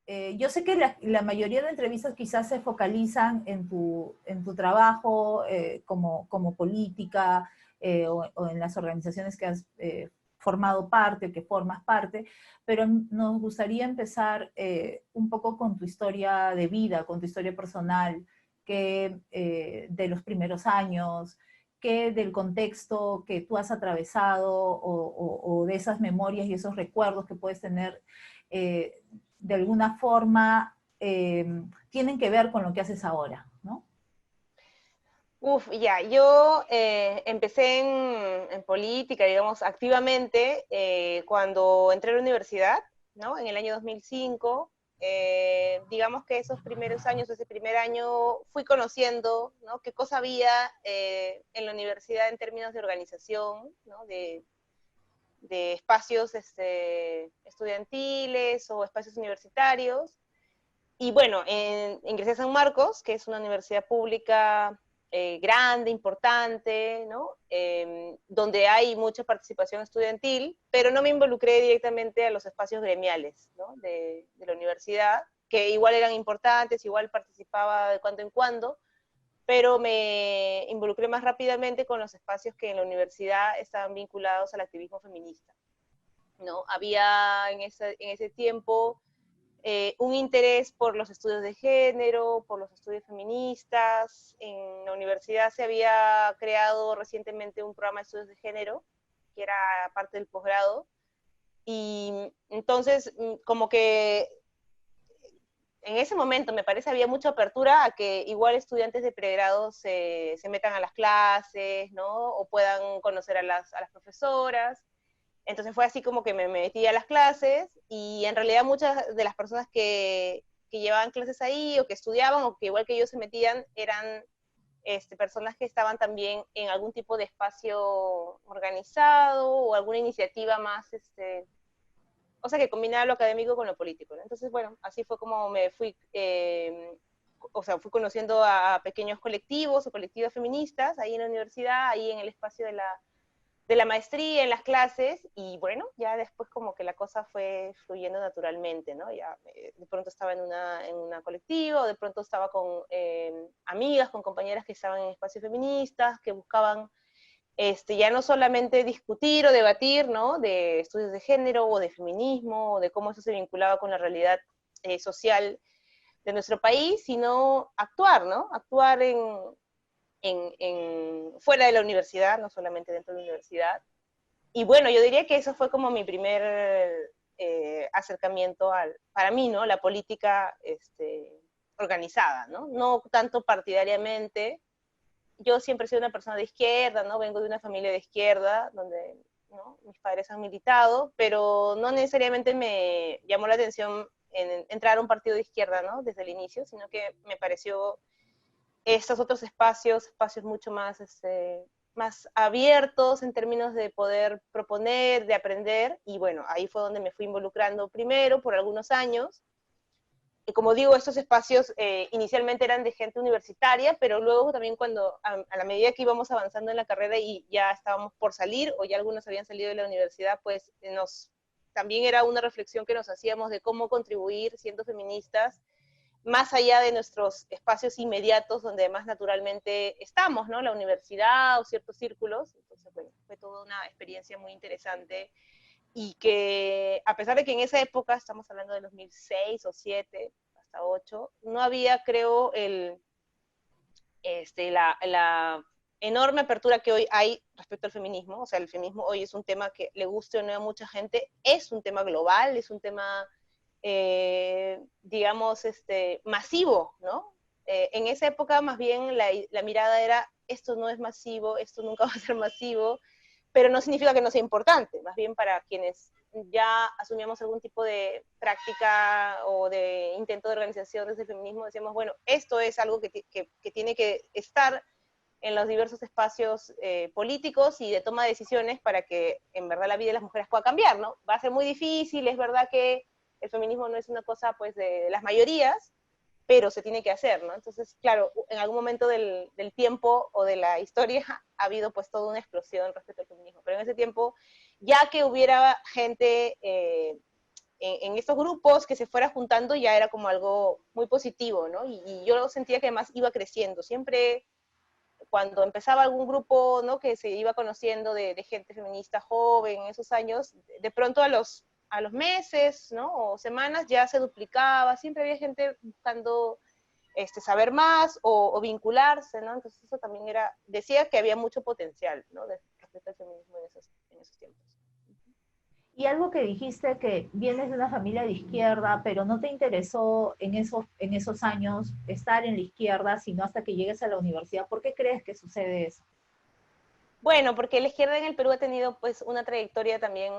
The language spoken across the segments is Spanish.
yo sé que la mayoría de entrevistas quizás se focalizan en tu trabajo como política o en las organizaciones que has formado parte o que formas parte, pero nos gustaría empezar un poco con tu historia de vida, con tu historia personal, que de los primeros años, que del contexto que tú has atravesado o de esas memorias y esos recuerdos que puedes tener de alguna forma tienen que ver con lo que haces ahora, ¿no? Uf, ya, yo empecé en política, digamos, activamente cuando entré a la universidad, ¿no? En el año 2005. Digamos que esos primeros años, ese primer año, fui conociendo, ¿no? Qué cosa había en la universidad en términos de organización, ¿no? De espacios estudiantiles o espacios universitarios. Y bueno, ingresé a San Marcos, que es una universidad pública grande, importante, ¿no? Donde hay mucha participación estudiantil, pero no me involucré directamente a los espacios gremiales, ¿no? de la universidad, que igual eran importantes, igual participaba de cuando en cuando, pero me involucré más rápidamente con los espacios que en la universidad estaban vinculados al activismo feminista, ¿no? Había en ese tiempo un interés por los estudios de género, por los estudios feministas. En la universidad se había creado recientemente un programa de estudios de género, que era parte del posgrado, y entonces como que en ese momento me parece había mucha apertura a que igual estudiantes de pregrado se metan a las clases, ¿no? O puedan conocer a las profesoras. Entonces fue así como que me metí a las clases y en realidad muchas de las personas que llevaban clases ahí o que estudiaban o que igual que yo se metían eran personas que estaban también en algún tipo de espacio organizado o alguna iniciativa más, o sea, que combinaba lo académico con lo político, ¿no? Entonces, bueno, así fue como me fui, o sea, fui conociendo a pequeños colectivos o colectivas feministas ahí en la universidad, ahí en el espacio de la maestría, en las clases, y bueno, ya después como que la cosa fue fluyendo naturalmente, ¿no? Ya de pronto estaba en una colectiva, o de pronto estaba con amigas, con compañeras que estaban en espacios feministas, que buscaban ya no solamente discutir o debatir, ¿no? De estudios de género o de feminismo, o de cómo eso se vinculaba con la realidad social de nuestro país, sino actuar, ¿no? Actuar fuera de la universidad, no solamente dentro de la universidad. Y bueno, yo diría que eso fue como mi primer acercamiento para mí, ¿no? La política organizada, ¿no? No tanto partidariamente. Yo siempre he sido una persona de izquierda, ¿no? Vengo de una familia de izquierda, donde, ¿no? Mis padres han militado, pero no necesariamente me llamó la atención entrar a un partido de izquierda, ¿no? Desde el inicio, sino que me pareció estos otros espacios, espacios mucho más, más abiertos en términos de poder proponer, de aprender, y bueno, ahí fue donde me fui involucrando primero por algunos años. Y como digo, estos espacios inicialmente eran de gente universitaria, pero luego también cuando, a la medida que íbamos avanzando en la carrera y ya estábamos por salir, o ya algunos habían salido de la universidad, pues también era una reflexión que nos hacíamos de cómo contribuir siendo feministas más allá de nuestros espacios inmediatos donde más naturalmente estamos, ¿no? La universidad o ciertos círculos. Entonces, bueno, fue toda una experiencia muy interesante y que a pesar de que en esa época, estamos hablando de 2006 o 2007, hasta 2008, no había, creo, la enorme apertura que hoy hay respecto al feminismo. O sea, el feminismo hoy es un tema que le guste o no a mucha gente, es un tema global, es un tema digamos, masivo, ¿no? En esa época más bien la mirada era, esto no es masivo, esto nunca va a ser masivo, pero no significa que no sea importante, más bien para quienes ya asumíamos algún tipo de práctica o de intento de organización desde el feminismo, decíamos, bueno, esto es algo que tiene que estar en los diversos espacios políticos y de toma de decisiones para que en verdad la vida de las mujeres pueda cambiar, ¿no? Va a ser muy difícil, es verdad que el feminismo no es una cosa pues de las mayorías, pero se tiene que hacer, ¿no? Entonces, claro, en algún momento del tiempo o de la historia ha habido pues toda una explosión respecto al feminismo, pero en ese tiempo, ya que hubiera gente en estos grupos que se fuera juntando ya era como algo muy positivo, ¿no? Y yo sentía que además iba creciendo. Siempre cuando empezaba algún grupo, ¿no? Que se iba conociendo de gente feminista joven en esos años, de pronto a los meses, ¿no? O semanas ya se duplicaba, siempre había gente buscando saber más o vincularse, ¿no? Entonces eso también decía que había mucho potencial, ¿no? Respecto al feminismo en esos tiempos. Y algo que dijiste que vienes de una familia de izquierda, pero no te interesó en esos años estar en la izquierda, sino hasta que llegues a la universidad. ¿Por qué crees que sucede eso? Bueno, porque la izquierda en el Perú ha tenido pues una trayectoria también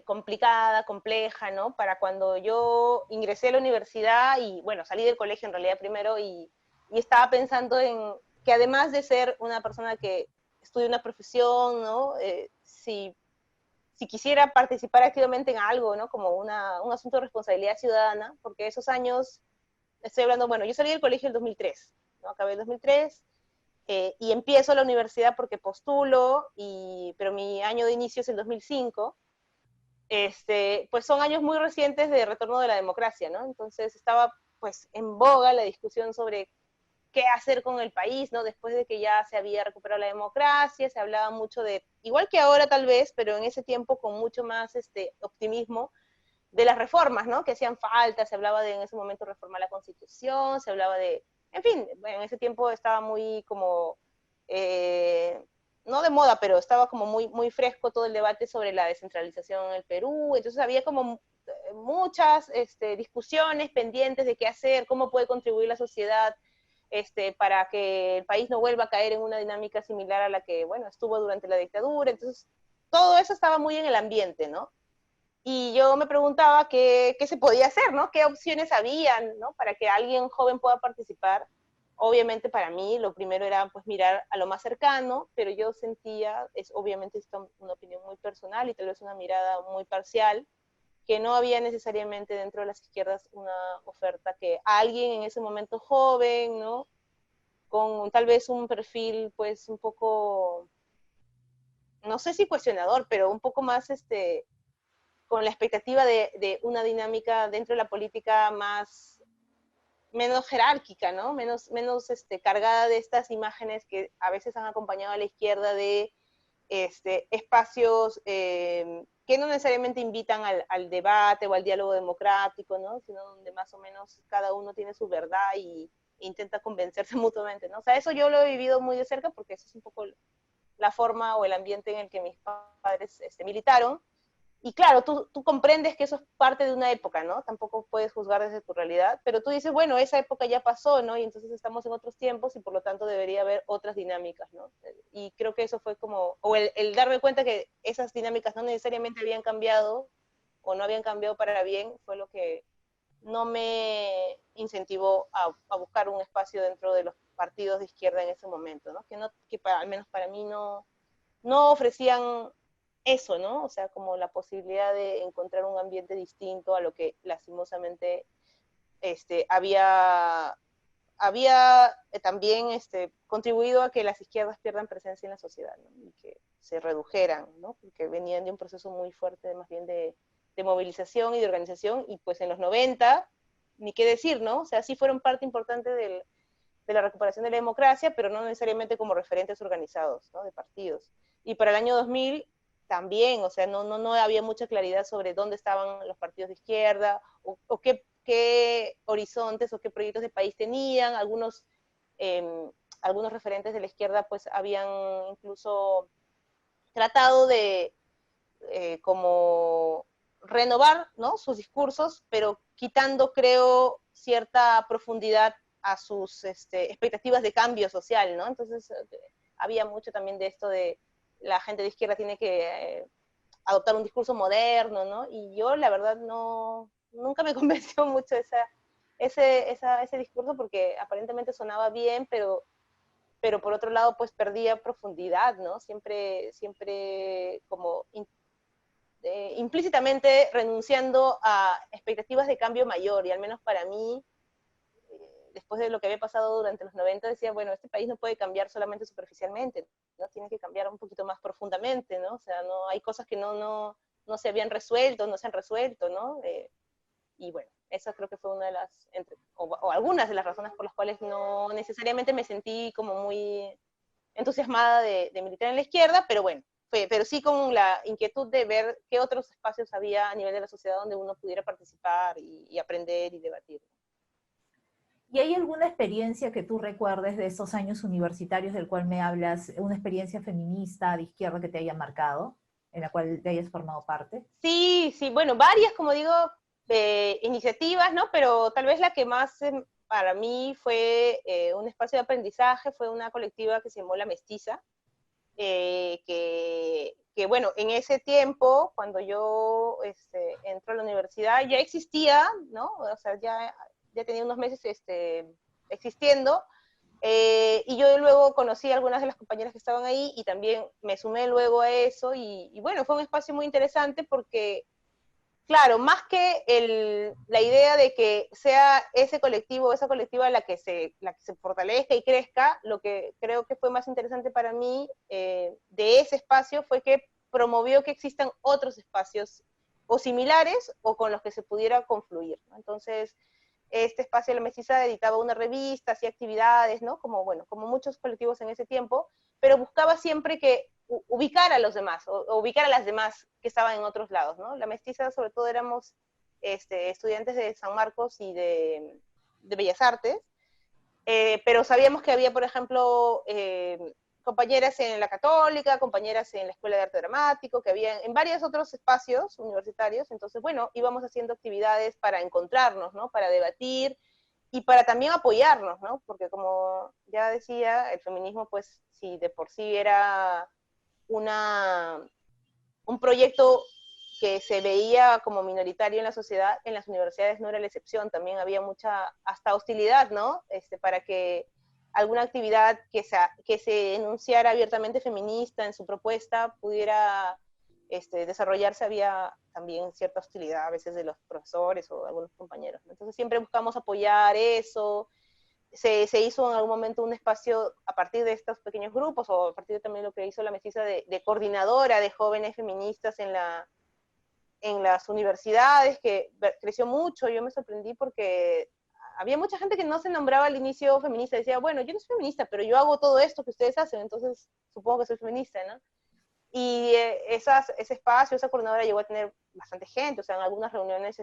complicada, compleja, ¿no? Para cuando yo ingresé a la universidad y, bueno, salí del colegio en realidad primero y estaba pensando en que además de ser una persona que estudia una profesión, ¿no? Si quisiera participar activamente en algo, ¿no? Como un asunto de responsabilidad ciudadana, porque esos años, estoy hablando, bueno, yo salí del colegio en 2003, ¿no? Acabé en 2003, y empiezo la universidad porque postulo, pero mi año de inicio es el 2005, pues son años muy recientes de retorno de la democracia, ¿no? Entonces estaba pues en boga la discusión sobre qué hacer con el país, ¿no? Después de que ya se había recuperado la democracia, se hablaba mucho de, igual que ahora tal vez, pero en ese tiempo con mucho más optimismo, de las reformas, ¿no? Que hacían falta, se hablaba de en ese momento reformar la Constitución, se hablaba de, en fin, bueno, en ese tiempo estaba muy como, no de moda, pero estaba como muy, muy fresco todo el debate sobre la descentralización en el Perú, entonces había como muchas discusiones pendientes de qué hacer, cómo puede contribuir la sociedad para que el país no vuelva a caer en una dinámica similar a la que, bueno, estuvo durante la dictadura. Entonces, todo eso estaba muy en el ambiente, ¿no? Y yo me preguntaba qué se podía hacer, ¿no? ¿Qué opciones habían, ¿no? Para que alguien joven pueda participar. Obviamente para mí lo primero era pues mirar a lo más cercano, pero yo sentía, obviamente es una opinión muy personal y tal vez una mirada muy parcial, que no había necesariamente dentro de las izquierdas una oferta que alguien en ese momento joven, ¿no? Con tal vez un perfil pues un poco, no sé si cuestionador, pero un poco más con la expectativa de una dinámica dentro de la política menos jerárquica, ¿no? Menos cargada de estas imágenes que a veces han acompañado a la izquierda de espacios que no necesariamente invitan al debate o al diálogo democrático, ¿no? Sino donde más o menos cada uno tiene su verdad y intenta convencerse mutuamente, ¿no? O sea, eso yo lo he vivido muy de cerca porque eso es un poco la forma o el ambiente en el que mis padres militaron. Y claro, tú comprendes que eso es parte de una época, ¿no? Tampoco puedes juzgar desde tu realidad, pero tú dices, bueno, esa época ya pasó, ¿no? Y entonces estamos en otros tiempos y por lo tanto debería haber otras dinámicas, ¿no? Y creo que eso fue como, o el darme cuenta que esas dinámicas no necesariamente habían cambiado o no habían cambiado para bien, fue lo que no me incentivó a buscar un espacio dentro de los partidos de izquierda en ese momento, ¿no? Al menos para mí no ofrecían eso, ¿no? O sea, como la posibilidad de encontrar un ambiente distinto a lo que lastimosamente había también contribuido a que las izquierdas pierdan presencia en la sociedad, ¿no? Y que se redujeran, ¿no? Porque venían de un proceso muy fuerte, más bien de movilización y de organización, y pues en los 90, ni qué decir, ¿no? O sea, sí fueron parte importante de la recuperación de la democracia, pero no necesariamente como referentes organizados, ¿no? De partidos. Y para el año 2000 también, o sea, no había mucha claridad sobre dónde estaban los partidos de izquierda o qué horizontes o qué proyectos de país tenían. Algunos referentes de la izquierda pues habían incluso tratado de como renovar, ¿no? Sus discursos, pero quitando, creo, cierta profundidad a sus expectativas de cambio social, ¿no? Entonces, había mucho también de esto de la gente de izquierda tiene que adoptar un discurso moderno, ¿no? Y yo, la verdad, nunca me convenció mucho ese discurso porque aparentemente sonaba bien, pero por otro lado, pues perdía profundidad, ¿no? Siempre como implícitamente renunciando a expectativas de cambio mayor, y al menos para mí, después de lo que había pasado durante los 90, decía, bueno, este país no puede cambiar solamente superficialmente, ¿no? Tiene que cambiar un poquito más profundamente, ¿no? O sea, no, hay cosas que no no se habían resuelto, no se han resuelto, ¿no? Y bueno, esa creo que fue una de las, o algunas de las razones por las cuales no necesariamente me sentí como muy entusiasmada de militar en la izquierda, pero bueno, pero sí con la inquietud de ver qué otros espacios había a nivel de la sociedad donde uno pudiera participar y aprender y debatir. ¿Y hay alguna experiencia que tú recuerdes de esos años universitarios del cual me hablas, una experiencia feminista de izquierda que te haya marcado, en la cual te hayas formado parte? Sí, sí, bueno, varias, como digo, iniciativas, ¿no? Pero tal vez la que más para mí fue un espacio de aprendizaje, fue una colectiva que se llamó La Mestiza, bueno, en ese tiempo, cuando yo entro a la universidad, ya existía, ¿no? O sea, ya tenía unos meses existiendo, y yo luego conocí a algunas de las compañeras que estaban ahí y también me sumé luego a eso y bueno, fue un espacio muy interesante porque, claro, más que la idea de que sea ese colectivo, esa colectiva la que se fortalezca y crezca, lo que creo que fue más interesante para mí de ese espacio fue que promovió que existan otros espacios o similares o con los que se pudiera confluir, ¿no? Entonces, este espacio de la mestiza editaba una revista, hacía actividades, ¿no? Como, bueno, como muchos colectivos en ese tiempo, pero buscaba siempre que ubicar a los demás, o ubicar a las demás que estaban en otros lados, ¿no? La mestiza, sobre todo, éramos estudiantes de San Marcos y de Bellas Artes, pero sabíamos que había, por ejemplo, compañeras en la Católica, compañeras en la Escuela de Arte Dramático, que había en varios otros espacios universitarios, entonces, bueno, íbamos haciendo actividades para encontrarnos, ¿no? Para debatir y para también apoyarnos, ¿no? Porque como ya decía, el feminismo, pues, si de por sí era un proyecto que se veía como minoritario en la sociedad, en las universidades no era la excepción, también había mucha, hasta hostilidad, ¿no? Para que alguna actividad que se enunciara abiertamente feminista en su propuesta pudiera desarrollarse, había también cierta hostilidad a veces de los profesores o de algunos compañeros, ¿no? Entonces siempre buscamos apoyar eso. Se hizo en algún momento un espacio a partir de estos pequeños grupos, o a partir de también lo que hizo la mestiza de coordinadora de jóvenes feministas en las universidades, que creció mucho. Yo me sorprendí porque había mucha gente que no se nombraba al inicio feminista, decía, bueno, yo no soy feminista, pero yo hago todo esto que ustedes hacen, entonces supongo que soy feminista, ¿no? Y ese espacio, esa coordinadora llegó a tener bastante gente, o sea, en algunas reuniones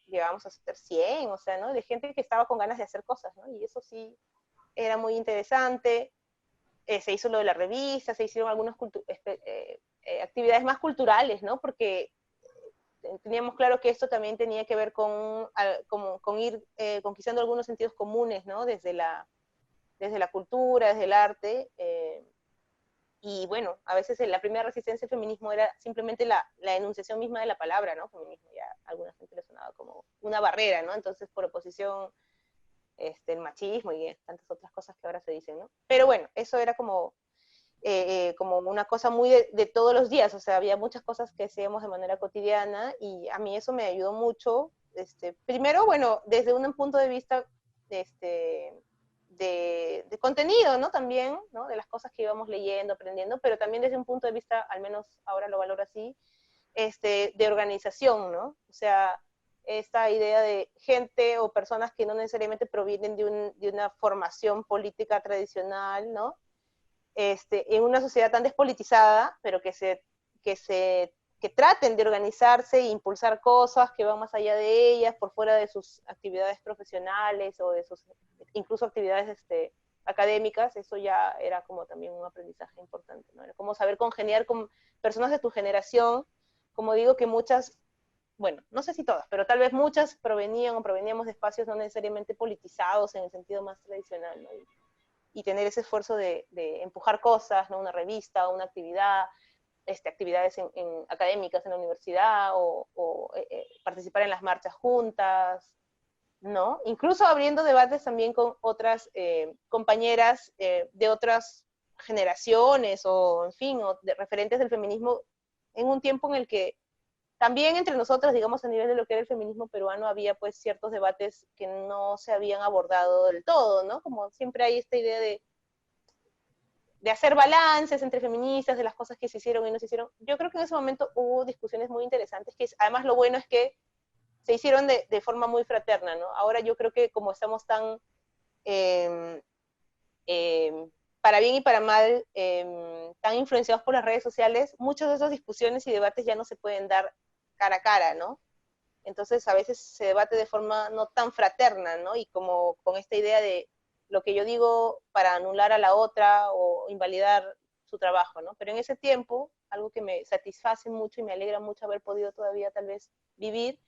llegábamos a ser 100, o sea, ¿no? De gente que estaba con ganas de hacer cosas, ¿no? Y eso sí era muy interesante. Se hizo lo de la revista, se hicieron algunas actividades más culturales, ¿no? Porque teníamos claro que esto también tenía que ver con ir conquistando algunos sentidos comunes, ¿no? Desde la cultura, desde el arte. Y bueno, a veces la primera resistencia al feminismo era simplemente la enunciación misma de la palabra, ¿no? Feminismo, ya a alguna gente le sonaba como una barrera, ¿no? Entonces, por oposición, el machismo y tantas otras cosas que ahora se dicen, ¿no? Pero bueno, eso era como una cosa muy de todos los días, o sea, había muchas cosas que hacíamos de manera cotidiana y a mí eso me ayudó mucho. Primero, bueno, desde un punto de vista de contenido, ¿no? También, ¿no? De las cosas que íbamos leyendo, aprendiendo, pero también desde un punto de vista, al menos ahora lo valoro así, de organización, ¿no? O sea, esta idea de gente o personas que no necesariamente provienen de una formación política tradicional, ¿no? En una sociedad tan despolitizada, pero que traten de organizarse e impulsar cosas que van más allá de ellas, por fuera de sus actividades profesionales o de sus incluso actividades académicas. Eso ya era como también un aprendizaje importante, ¿no? Era como saber congeniar con personas de tu generación, como digo, que muchas, bueno, no sé si todas, pero tal vez muchas proveníamos de espacios no necesariamente politizados en el sentido más tradicional, ¿no? Y tener ese esfuerzo de empujar cosas, ¿no? Una revista, una actividad, actividades académicas en la universidad, o participar en las marchas juntas, ¿no? Incluso abriendo debates también con otras compañeras de otras generaciones, o en fin, o de referentes del feminismo, en un tiempo en el que también entre nosotras, digamos, a nivel de lo que era el feminismo peruano, había pues ciertos debates que no se habían abordado del todo, ¿no? Como siempre hay esta idea de de hacer balances entre feministas, de las cosas que se hicieron y no se hicieron. Yo creo que en ese momento hubo discusiones muy interesantes, que además lo bueno es que se hicieron de forma muy fraterna, ¿no? Ahora yo creo que como estamos tan, eh, para bien y para mal, tan influenciados por las redes sociales, muchas de esas discusiones y debates ya no se pueden dar cara a cara, ¿no? Entonces a veces se debate de forma no tan fraterna, ¿no? Y como con esta idea de lo que yo digo para anular a la otra o invalidar su trabajo, ¿no? Pero en ese tiempo, algo que me satisface mucho y me alegra mucho haber podido todavía tal vez vivir,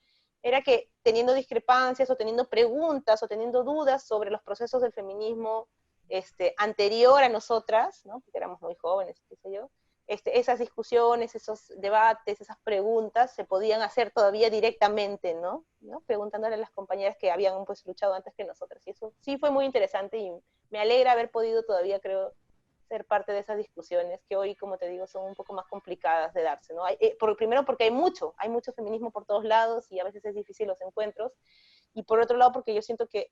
era que teniendo discrepancias o teniendo preguntas o teniendo dudas sobre los procesos del feminismo anterior a nosotras, ¿no? Porque éramos muy jóvenes, qué sé yo, esas discusiones, esos debates, esas preguntas se podían hacer todavía directamente, ¿no? Preguntándole a las compañeras que habían pues luchado antes que nosotras. Y eso sí fue muy interesante y me alegra haber podido todavía, creo, ser parte de esas discusiones que hoy, como te digo, son un poco más complicadas de darse, ¿no? Primero porque hay mucho feminismo por todos lados y a veces es difícil los encuentros, y por otro lado porque yo siento que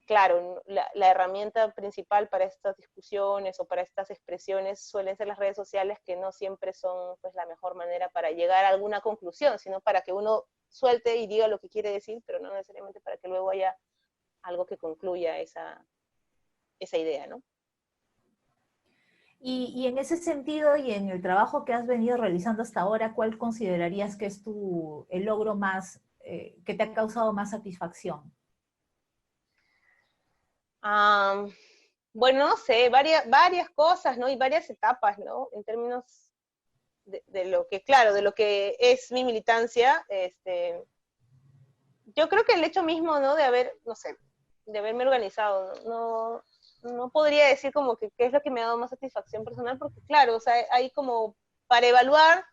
claro, la herramienta principal para estas discusiones o para estas expresiones suelen ser las redes sociales, que no siempre son pues la mejor manera para llegar a alguna conclusión, sino para que uno suelte y diga lo que quiere decir, pero no necesariamente para que luego haya algo que concluya esa idea, ¿no? Y en ese sentido y en el trabajo que has venido realizando hasta ahora, ¿cuál considerarías que es el logro más, que te ha causado más satisfacción? Um, bueno, no sé, varias cosas, ¿no? Y varias etapas, ¿no? En términos de lo que, claro, de lo que es mi militancia, yo creo que el hecho mismo, ¿no? De haber, no sé, de haberme organizado, no podría decir como que qué es lo que me ha dado más satisfacción personal, porque claro, o sea, hay como, para evaluar,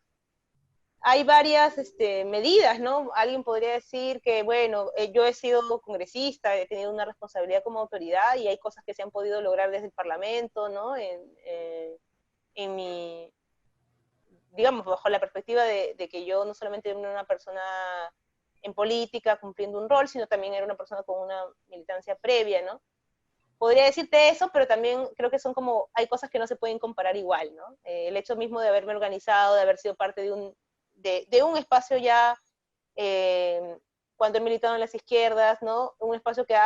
hay varias medidas, ¿no? Alguien podría decir que, bueno, yo he sido congresista, he tenido una responsabilidad como autoridad y hay cosas que se han podido lograr desde el Parlamento, ¿no? En mi, digamos, bajo la perspectiva de que yo no solamente era una persona en política cumpliendo un rol, sino también era una persona con una militancia previa, ¿no? Podría decirte eso, pero también creo que son como, hay cosas que no se pueden comparar igual, ¿no? El hecho mismo de haberme organizado, de haber sido parte de un espacio ya, cuando he militado en las izquierdas, ¿no? Un espacio que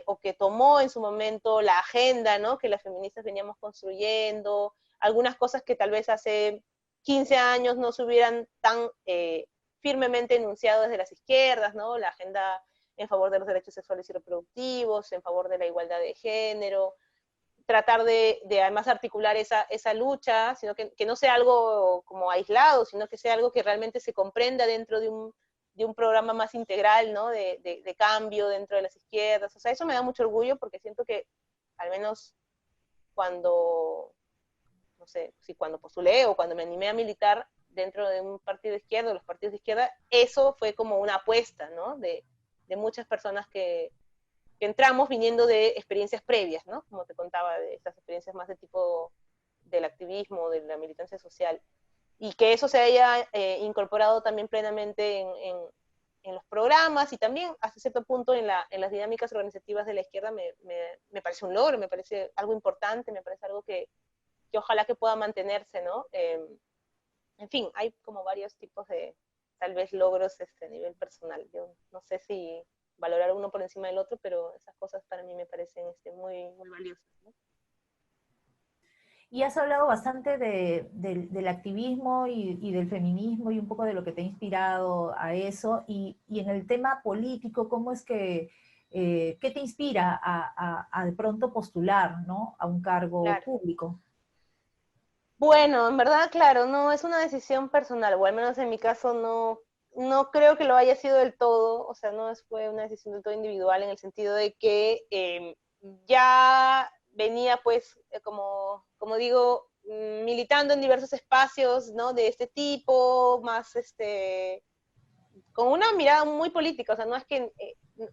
o que tomó en su momento la agenda, ¿no? Que las feministas veníamos construyendo, algunas cosas que tal vez hace 15 años no se hubieran tan firmemente enunciado desde las izquierdas, ¿no? La agenda en favor de los derechos sexuales y reproductivos, en favor de la igualdad de género, tratar de además articular esa lucha, sino que no sea algo como aislado, sino que sea algo que realmente se comprenda dentro de un programa más integral, ¿no? De cambio dentro de las izquierdas. O sea, eso me da mucho orgullo porque siento que al menos cuando, no sé, si cuando postulé o cuando me animé a militar dentro de un partido de izquierda, los partidos de izquierda, eso fue como una apuesta, ¿no? De muchas personas que entramos viniendo de experiencias previas, ¿no? Como te contaba, de estas experiencias más de tipo del activismo, de la militancia social, y que eso se haya incorporado también plenamente en los programas y también hasta cierto punto en las dinámicas organizativas de la izquierda me parece un logro, me parece algo importante, me parece algo que ojalá que pueda mantenerse, ¿no? En fin, hay como varios tipos de tal vez logros a nivel personal. Yo no sé si valorar uno por encima del otro, pero esas cosas para mí me parecen muy, muy valiosas, ¿no? Y has hablado bastante del activismo y del feminismo y un poco de lo que te ha inspirado a eso. Y en el tema político, ¿cómo es que, qué te inspira a de pronto postular, ¿no? A un cargo Claro. público? Bueno, en verdad, claro, no es una decisión personal, o al menos en mi caso no creo que lo haya sido del todo, o sea, fue una decisión del todo individual en el sentido de que ya venía, pues, como digo, militando en diversos espacios, ¿no? De este tipo, más, con una mirada muy política, o sea, no es que,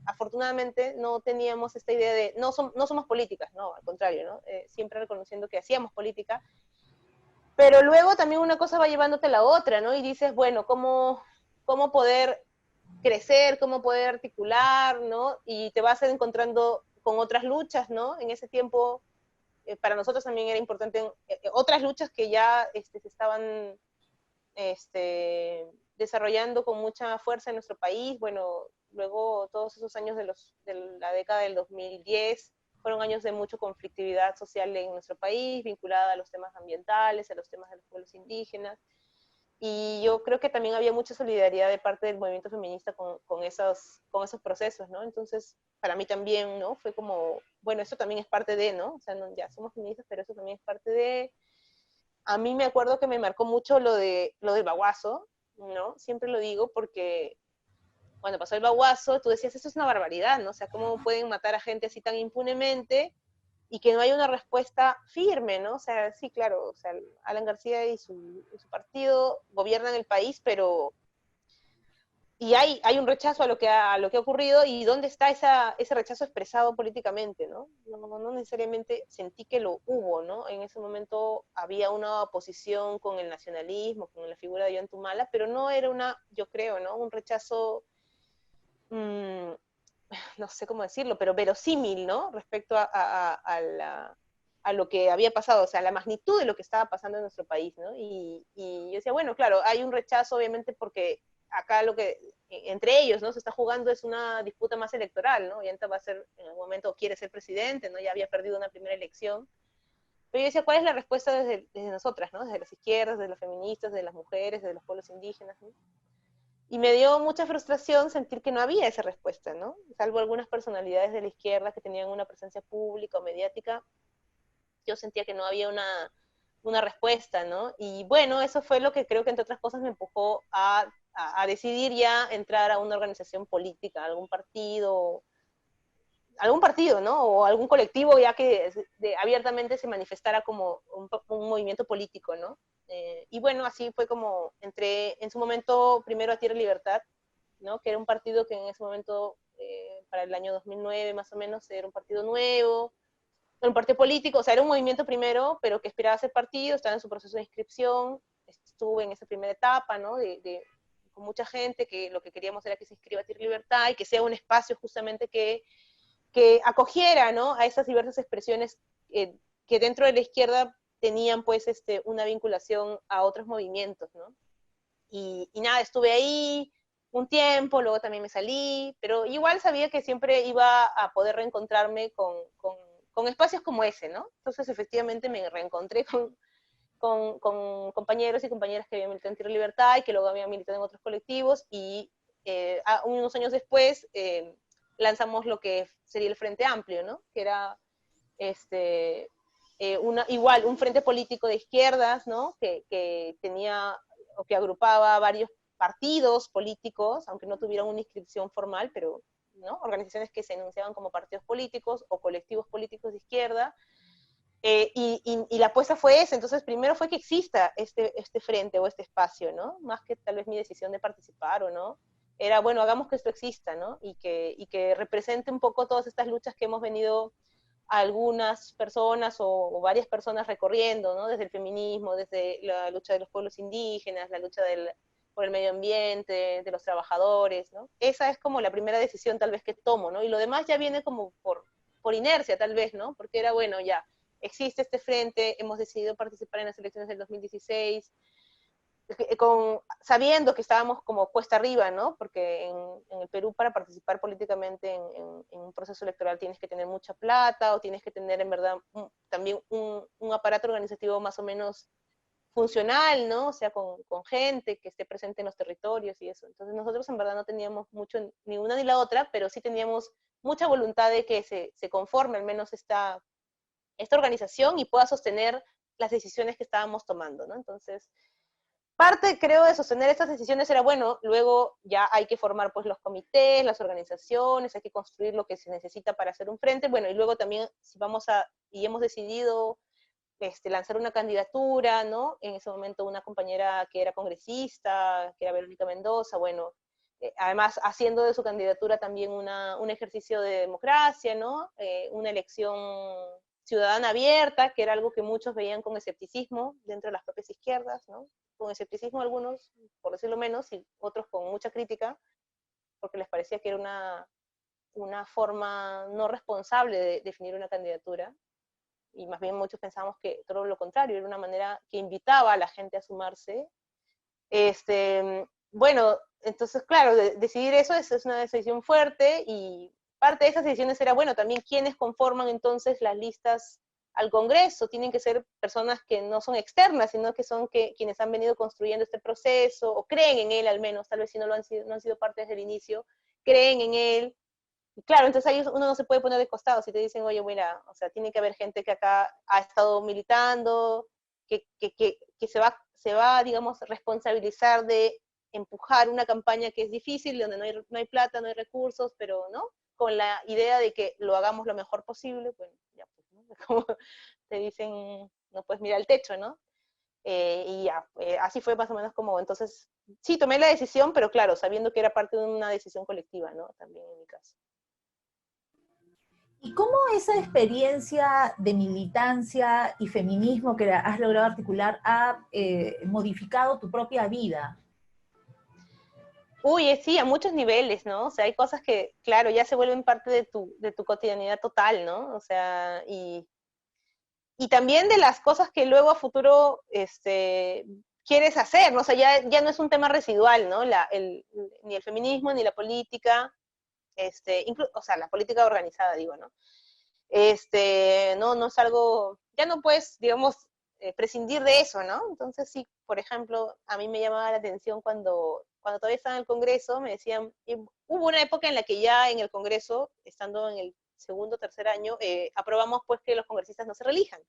afortunadamente, no teníamos esta idea de, no somos políticas, no, al contrario, ¿no? Siempre reconociendo que hacíamos política, pero luego también una cosa va llevándote a la otra, ¿no? Y dices, bueno, ¿cómo poder crecer, cómo poder articular, ¿no? Y te vas encontrando con otras luchas, ¿no? En ese tiempo para nosotros también era importante otras luchas que ya se estaban desarrollando con mucha fuerza en nuestro país. Bueno, luego todos esos años de la década del 2010 fueron años de mucha conflictividad social en nuestro país, vinculada a los temas ambientales, a los temas de los pueblos indígenas. Y yo creo que también había mucha solidaridad de parte del movimiento feminista con esos procesos, ¿no? Entonces, para mí también, ¿no? Fue como, bueno, eso también es parte de, ¿no? O sea, no, ya somos feministas, pero eso también es parte de... A mí me acuerdo que me marcó mucho lo del baguazo, ¿no? Siempre lo digo porque cuando pasó el baguazo, tú decías, eso es una barbaridad, ¿no? O sea, ¿cómo pueden matar a gente así tan impunemente y que no hay una respuesta firme, ¿no? O sea, sí, claro, o sea, Alan García y su partido gobiernan el país, pero y hay un rechazo a lo que ha ocurrido, y dónde está ese rechazo expresado políticamente, ¿no? No necesariamente sentí que lo hubo, ¿no? En ese momento había una oposición con el nacionalismo, con la figura de Ollantumala, pero no era yo creo, ¿no? Un rechazo, mmm, no sé cómo decirlo, pero verosímil, ¿no? Respecto a lo que había pasado, o sea, la magnitud de lo que estaba pasando en nuestro país, ¿no? Y yo decía, bueno, claro, hay un rechazo obviamente porque acá lo que entre ellos, ¿no? Se está jugando es una disputa más electoral, ¿no? Ollanta va a ser, en algún momento quiere ser presidente, ¿no? Ya había perdido una primera elección. Pero yo decía, ¿cuál es la respuesta desde nosotras, ¿no? Desde las izquierdas, desde los feministas, desde las mujeres, desde los pueblos indígenas, ¿no? Y me dio mucha frustración sentir que no había esa respuesta, ¿no? Salvo algunas personalidades de la izquierda que tenían una presencia pública o mediática, yo sentía que no había una respuesta, ¿no? Y bueno, eso fue lo que creo que entre otras cosas me empujó a decidir ya entrar a una organización política, algún partido, ¿no? O algún colectivo ya que abiertamente se manifestara como un movimiento político, ¿no? Y bueno, así fue como entré en su momento primero a Tierra y Libertad, ¿no? Que era un partido que en ese momento, para el año 2009 más o menos, era un partido nuevo, un partido político, o sea, era un movimiento primero, pero que aspiraba a ser partido, estaba en su proceso de inscripción, estuve en esa primera etapa, ¿no? Con mucha gente, que lo que queríamos era que se inscriba a Tierra y Libertad y que sea un espacio justamente que acogiera, ¿no? A esas diversas expresiones que dentro de la izquierda tenían pues una vinculación a otros movimientos, ¿no? Y nada, estuve ahí un tiempo, luego también me salí, pero igual sabía que siempre iba a poder reencontrarme con espacios como ese, ¿no? Entonces efectivamente me reencontré con compañeros y compañeras que habían militado en Tierra y Libertad y que luego habían militado en otros colectivos, y unos años después lanzamos lo que sería el Frente Amplio, ¿no? Que era igual un frente político de izquierdas, ¿no? Que tenía o que agrupaba varios partidos políticos, aunque no tuvieran una inscripción formal, pero ¿no? Organizaciones que se enunciaban como partidos políticos o colectivos políticos de izquierda. Y la apuesta fue esa. Entonces primero fue que exista este frente o este espacio, ¿no? Más que tal vez mi decisión de participar o no, era, bueno, hagamos que esto exista, ¿no? Y que represente un poco todas estas luchas que hemos venido algunas personas o varias personas recorriendo, ¿no? Desde el feminismo, desde la lucha de los pueblos indígenas, la lucha por el medio ambiente, de los trabajadores, ¿no? Esa es como la primera decisión tal vez que tomo, ¿no? Y lo demás ya viene como por inercia tal vez, ¿no? Porque era, bueno, ya, existe este frente, hemos decidido participar en las elecciones del 2016, sabiendo que estábamos como cuesta arriba, ¿no? Porque en el Perú, para participar políticamente en un proceso electoral tienes que tener mucha plata, o tienes que tener en verdad también un aparato organizativo más o menos funcional, ¿no? O sea, con gente que esté presente en los territorios y eso. Entonces nosotros en verdad no teníamos mucho ni una ni la otra, pero sí teníamos mucha voluntad de que se conforme al menos esta organización y pueda sostener las decisiones que estábamos tomando, ¿no? Entonces, parte, creo, de sostener estas decisiones era, bueno, luego ya hay que formar pues los comités, las organizaciones, hay que construir lo que se necesita para hacer un frente, bueno, y luego también si y hemos decidido lanzar una candidatura, ¿no? En ese momento una compañera que era congresista, que era Verónica Mendoza, bueno, además haciendo de su candidatura también un ejercicio de democracia, ¿no? Una elección ciudadana abierta, que era algo que muchos veían con escepticismo dentro de las propias izquierdas, ¿no? Con escepticismo algunos, por decirlo menos, y otros con mucha crítica, porque les parecía que era una forma no responsable de definir una candidatura. y más bien muchos pensamos que todo lo contrario, era una manera que invitaba a la gente a sumarse. Bueno, entonces, claro, decidir eso es una decisión fuerte, y parte de esas decisiones era, bueno, también quiénes conforman entonces las listas al Congreso. Tienen que ser personas que no son externas, sino que son quienes han venido construyendo este proceso, o creen en él al menos, tal vez si no lo han sido, no han sido parte desde el inicio, creen en él. Y claro, entonces ahí uno no se puede poner de costado. Si te dicen, oye, mira, o sea, tiene que haber gente que acá ha estado militando, que se va, digamos, responsabilizar de empujar una campaña que es difícil, donde no hay plata, no hay recursos, pero, ¿no? Con la idea de que lo hagamos lo mejor posible, pues, ya, pues, ¿no? Como te dicen, no puedes mirar el techo, ¿no? Y ya, así fue más o menos como, entonces, sí, tomé la decisión, pero claro, sabiendo que era parte de una decisión colectiva, ¿no? También en mi caso. ¿Y cómo esa experiencia de militancia y feminismo que has logrado articular ha modificado tu propia vida? Uy, sí, a muchos niveles, ¿no? O sea, hay cosas que, claro, ya se vuelven parte de tu cotidianidad total, ¿no? O sea, y también de las cosas que luego a futuro quieres hacer, ¿no? O sea, ya no es un tema residual, ¿no? Ni el feminismo, ni la política, o sea, la política organizada, digo, ¿no? No es algo, ya no puedes, digamos, prescindir de eso, ¿no? Entonces sí, por ejemplo, a mí me llamaba la atención cuando todavía estaba en el Congreso, me decían, hubo una época en la que ya en el Congreso, estando en el segundo o tercer año, aprobamos pues que los congresistas no se reelijan,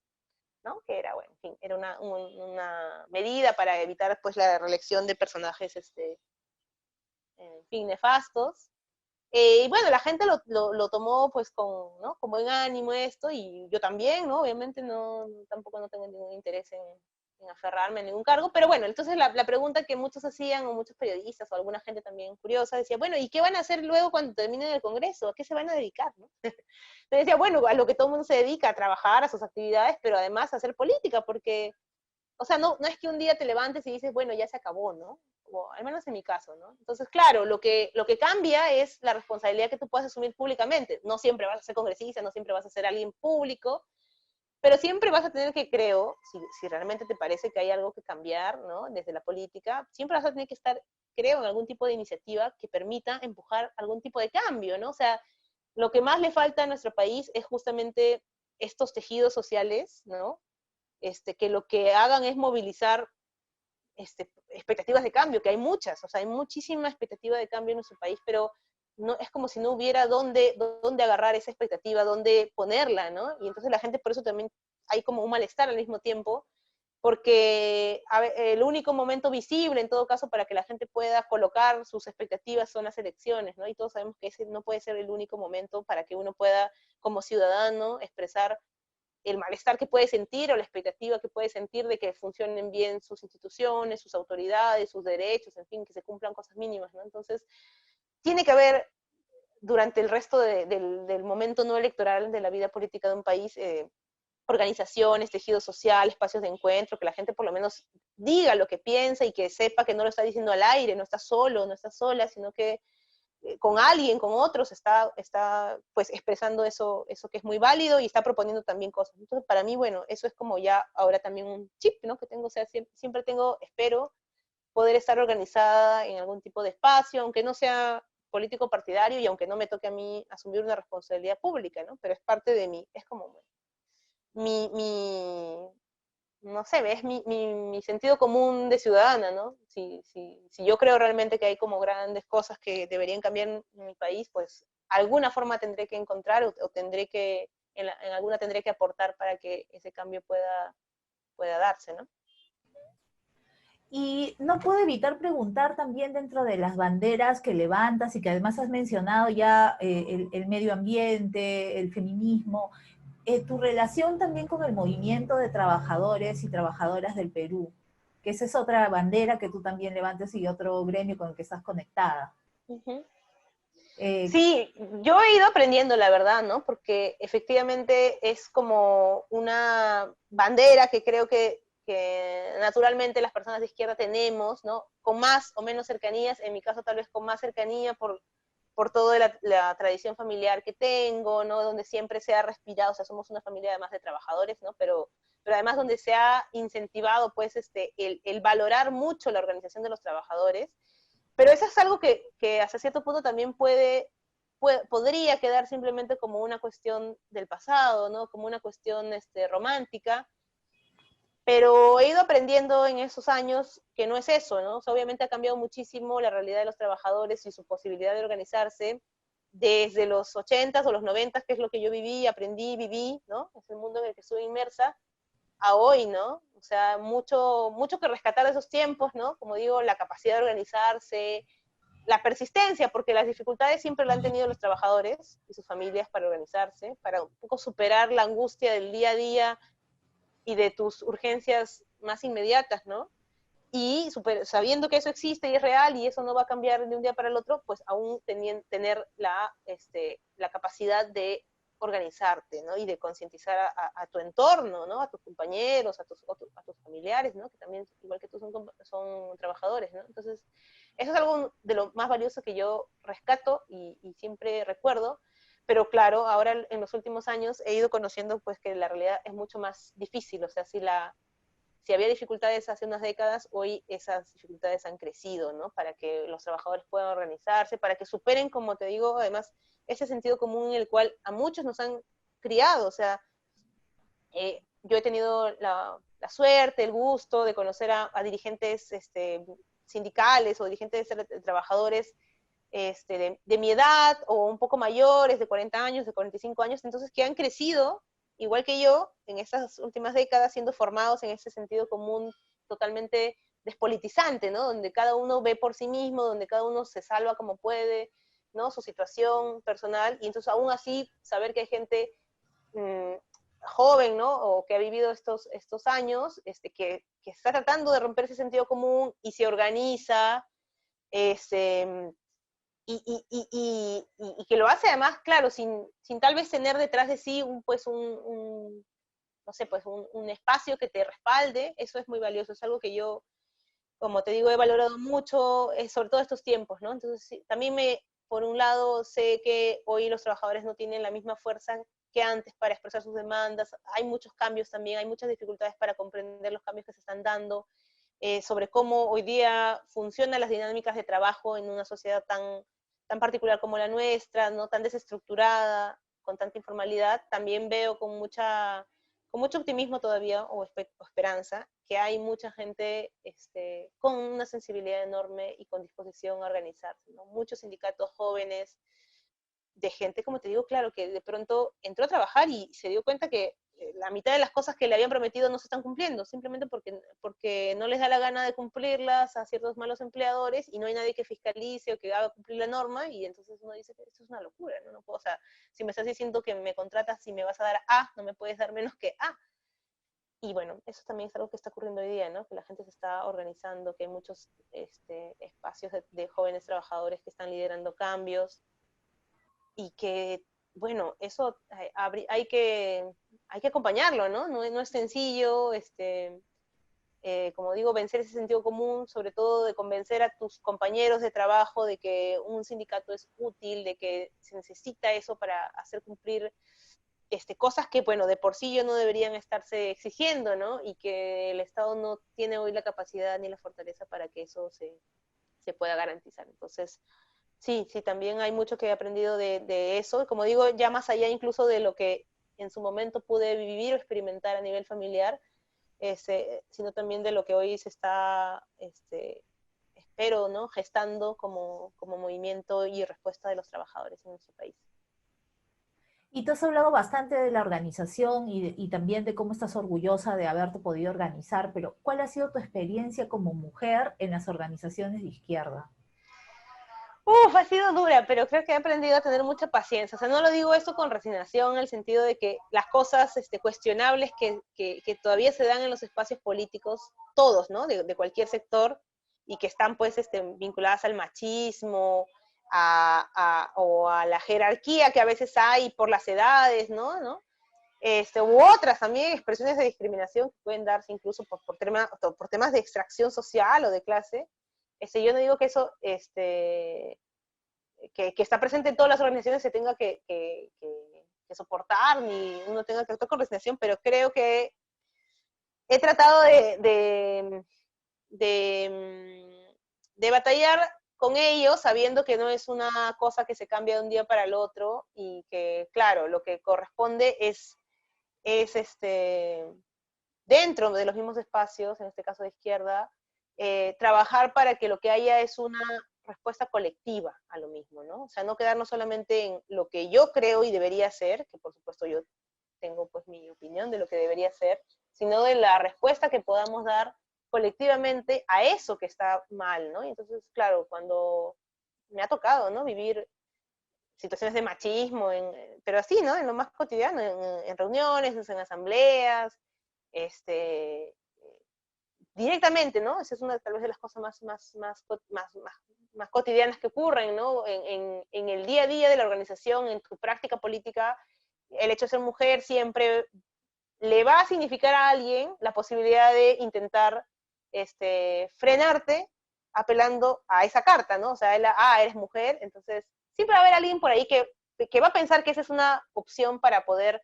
¿no? Que era, bueno, en fin, era una medida para evitar pues la reelección de personajes, en fin, nefastos. Y bueno, la gente lo tomó pues con buen ánimo esto, y yo también, ¿no? Obviamente tampoco no tengo ningún interés en aferrarme a ningún cargo, pero bueno, entonces la pregunta que muchos hacían, o muchos periodistas, o alguna gente también curiosa, decía, bueno, ¿y qué van a hacer luego cuando terminen el Congreso? ¿A qué se van a dedicar, no? Entonces decía, bueno, a lo que todo el mundo se dedica, a trabajar, a sus actividades, pero además a hacer política, porque o sea, no es que un día te levantes y dices, bueno, ya se acabó, ¿no? O al menos en mi caso, ¿no? Entonces, claro, lo que cambia es la responsabilidad que tú puedes asumir públicamente. No siempre vas a ser congresista, no siempre vas a ser alguien público, pero siempre vas a tener que, creo, si realmente te parece que hay algo que cambiar, ¿no? Desde la política, siempre vas a tener que estar, creo, en algún tipo de iniciativa que permita empujar algún tipo de cambio, ¿no? O sea, lo que más le falta a nuestro país es justamente estos tejidos sociales, ¿no? Que lo que hagan es movilizar expectativas de cambio, que hay muchas, o sea, hay muchísima expectativa de cambio en nuestro país, pero no, es como si no hubiera dónde agarrar esa expectativa, dónde ponerla, ¿no? Y entonces la gente, por eso también hay como un malestar al mismo tiempo, porque el único momento visible, en todo caso, para que la gente pueda colocar sus expectativas son las elecciones, ¿no? Y todos sabemos que ese no puede ser el único momento para que uno pueda, como ciudadano, expresar el malestar que puede sentir, o la expectativa que puede sentir de que funcionen bien sus instituciones, sus autoridades, sus derechos, en fin, que se cumplan cosas mínimas, ¿no? Entonces, tiene que haber, durante el resto del momento no electoral de la vida política de un país, organizaciones, tejido social, espacios de encuentro, que la gente por lo menos diga lo que piensa, y que sepa que no lo está diciendo al aire, no está solo, no está sola, sino que con alguien, con otros, está pues expresando eso que es muy válido, y está proponiendo también cosas. Entonces, para mí, bueno, eso es como ya ahora también un chip, ¿no? Que tengo, o sea, siempre tengo, espero, poder estar organizada en algún tipo de espacio, aunque no sea político partidario, y aunque no me toque a mí asumir una responsabilidad pública, ¿no? Pero es parte de mí, es como mi no sé, es mi sentido común de ciudadana, ¿no? Si yo creo realmente que hay como grandes cosas que deberían cambiar en mi país, pues alguna forma tendré que encontrar, o tendré que, en alguna tendré que aportar para que ese cambio pueda darse, ¿no? Y no puedo evitar preguntar también, dentro de las banderas que levantas y que además has mencionado ya, el medio ambiente, el feminismo, tu relación también con el movimiento de trabajadores y trabajadoras del Perú, que esa es otra bandera que tú también levantes y otro gremio con el que estás conectada. Ujú. Eh, Sí, yo he ido aprendiendo, la verdad, ¿no? Porque efectivamente es como una bandera que creo que naturalmente las personas de izquierda tenemos, ¿no? Con más o menos cercanías, en mi caso tal vez con más cercanía por toda la tradición familiar que tengo, ¿no? Donde siempre se ha respirado, o sea, somos una familia además de trabajadores, ¿no? Pero además donde se ha incentivado, pues, el valorar mucho la organización de los trabajadores, pero eso es algo que hasta cierto punto también podría quedar simplemente como una cuestión del pasado, ¿no? Como una cuestión romántica, pero he ido aprendiendo en esos años que no es eso, ¿no? O sea, obviamente ha cambiado muchísimo la realidad de los trabajadores y su posibilidad de organizarse desde los 80s o los 90s, que es lo que yo viví, aprendí, viví, ¿no? Es el mundo en el que estuve inmersa, a hoy, ¿no? O sea, mucho que rescatar de esos tiempos, ¿no? Como digo, la capacidad de organizarse, la persistencia, porque las dificultades siempre lo han tenido los trabajadores y sus familias para organizarse, para un poco superar la angustia del día a día y de tus urgencias más inmediatas, ¿no? Y sabiendo que eso existe y es real y eso no va a cambiar de un día para el otro, pues aún tener la capacidad de organizarte, ¿no? Y de concientizar a tu entorno, ¿no? A tus compañeros, a tus familiares, ¿no? Que también, igual que tú, son trabajadores, ¿no? Entonces, eso es algo de lo más valioso que yo rescato y siempre recuerdo, pero claro, ahora en los últimos años he ido conociendo pues que la realidad es mucho más difícil, o sea, si había dificultades hace unas décadas, hoy esas dificultades han crecido, ¿no? Para que los trabajadores puedan organizarse, para que superen, como te digo, además, ese sentido común en el cual a muchos nos han criado, o sea, yo he tenido la suerte, el gusto de conocer a dirigentes sindicales o dirigentes de trabajadores de mi edad o un poco mayores, de 40 años, de 45 años, entonces que han crecido, igual que yo, en estas últimas décadas, siendo formados en ese sentido común totalmente despolitizante, ¿no? Donde cada uno ve por sí mismo, donde cada uno se salva como puede, ¿no? Su situación personal, y entonces aún así saber que hay gente mmm, joven, ¿no? O que ha vivido estos años, que está tratando de romper ese sentido común y se organiza, este, y que lo hace además, claro, sin tal vez tener detrás de sí no sé, pues un espacio que te respalde, eso es muy valioso, es algo que yo, como te digo, he valorado mucho, sobre todo estos tiempos, ¿no? Entonces, sí, también por un lado, sé que hoy los trabajadores no tienen la misma fuerza que antes para expresar sus demandas, hay muchos cambios también, hay muchas dificultades para comprender los cambios que se están dando, sobre cómo hoy día funcionan las dinámicas de trabajo en una sociedad tan particular como la nuestra, no tan desestructurada, con tanta informalidad, también veo con mucho optimismo todavía, o esperanza, que hay mucha gente con una sensibilidad enorme y con disposición a organizarse, ¿no? Muchos sindicatos jóvenes, de gente, como te digo, claro, que de pronto entró a trabajar y se dio cuenta que la mitad de las cosas que le habían prometido no se están cumpliendo, simplemente porque no les da la gana de cumplirlas a ciertos malos empleadores y no hay nadie que fiscalice o que haga cumplir la norma, y entonces uno dice que esto es una locura, ¿no? No puedo, o sea, si me estás diciendo que me contratas y me vas a dar A, no me puedes dar menos que A. Y bueno, eso también es algo que está ocurriendo hoy día, ¿no? Que la gente se está organizando, que hay muchos espacios de jóvenes trabajadores que están liderando cambios, y que, bueno, eso hay que acompañarlo, ¿no? No es sencillo, como digo, vencer ese sentido común, sobre todo de convencer a tus compañeros de trabajo de que un sindicato es útil, de que se necesita eso para hacer cumplir cosas que, bueno, de por sí ya no deberían estarse exigiendo, ¿no? Y que el Estado no tiene hoy la capacidad ni la fortaleza para que eso se pueda garantizar. Entonces, sí, también hay mucho que he aprendido de eso, como digo, ya más allá incluso de lo que en su momento pude vivir o experimentar a nivel familiar, sino también de lo que hoy se está, espero, ¿no? Gestando como movimiento y respuesta de los trabajadores en nuestro país. Y tú has hablado bastante de la organización y también de cómo estás orgullosa de haberte podido organizar, pero ¿cuál ha sido tu experiencia como mujer en las organizaciones de izquierda? Ha sido dura, pero creo que he aprendido a tener mucha paciencia. O sea, no lo digo esto con resignación, en el sentido de que las cosas cuestionables que todavía se dan en los espacios políticos, todos, ¿no? De cualquier sector, y que están pues vinculadas al machismo, o a la jerarquía que a veces hay por las edades, ¿no? U otras también expresiones de discriminación que pueden darse incluso por temas de extracción social o de clase. Yo no digo que eso que está presente en todas las organizaciones se tenga que soportar, ni uno tenga que actuar con resignación, pero creo que he tratado de batallar con ellos, sabiendo que no es una cosa que se cambia de un día para el otro, y que, claro, lo que corresponde es dentro de los mismos espacios, en este caso de izquierda, trabajar para que lo que haya es una respuesta colectiva a lo mismo, ¿no? O sea, no quedarnos solamente en lo que yo creo y debería ser, que por supuesto yo tengo pues mi opinión de lo que debería ser, sino de la respuesta que podamos dar colectivamente a eso que está mal, ¿no? Y entonces, claro, cuando me ha tocado, ¿no? Vivir situaciones de machismo, pero así, ¿no? En lo más cotidiano, en reuniones, en asambleas, directamente, ¿no? Esa es una tal vez de las cosas más cotidianas que ocurren, ¿no? En el día a día de la organización, en tu práctica política, el hecho de ser mujer siempre le va a significar a alguien la posibilidad de intentar frenarte apelando a esa carta, ¿no? O sea, eres mujer, entonces siempre va a haber alguien por ahí que va a pensar que esa es una opción para poder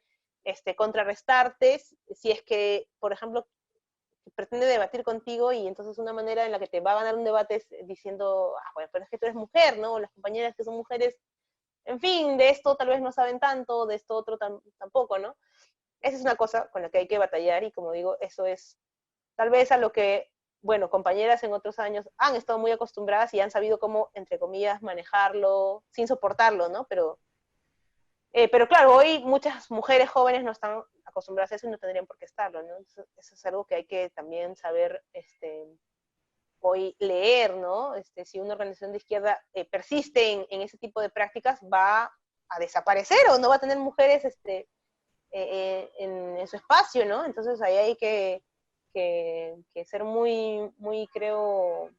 contrarrestarte, si es que, por ejemplo, pretende debatir contigo, y entonces una manera en la que te va a ganar un debate es diciendo, bueno, pero es que tú eres mujer, ¿no? O las compañeras que son mujeres, en fin, de esto tal vez no saben tanto, de esto otro tampoco, ¿no? Esa es una cosa con la que hay que batallar, y como digo, eso es tal vez a lo que, bueno, compañeras en otros años han estado muy acostumbradas y han sabido cómo, entre comillas, manejarlo sin soportarlo, ¿no? Pero claro, hoy muchas mujeres jóvenes no están acostumbradas a eso y no tendrían por qué estarlo, ¿no? Eso es algo que hay que también saber hoy leer, ¿no? Si una organización de izquierda persiste en ese tipo de prácticas, va a desaparecer o no va a tener mujeres en su espacio, ¿no? Entonces ahí hay que ser muy, creo,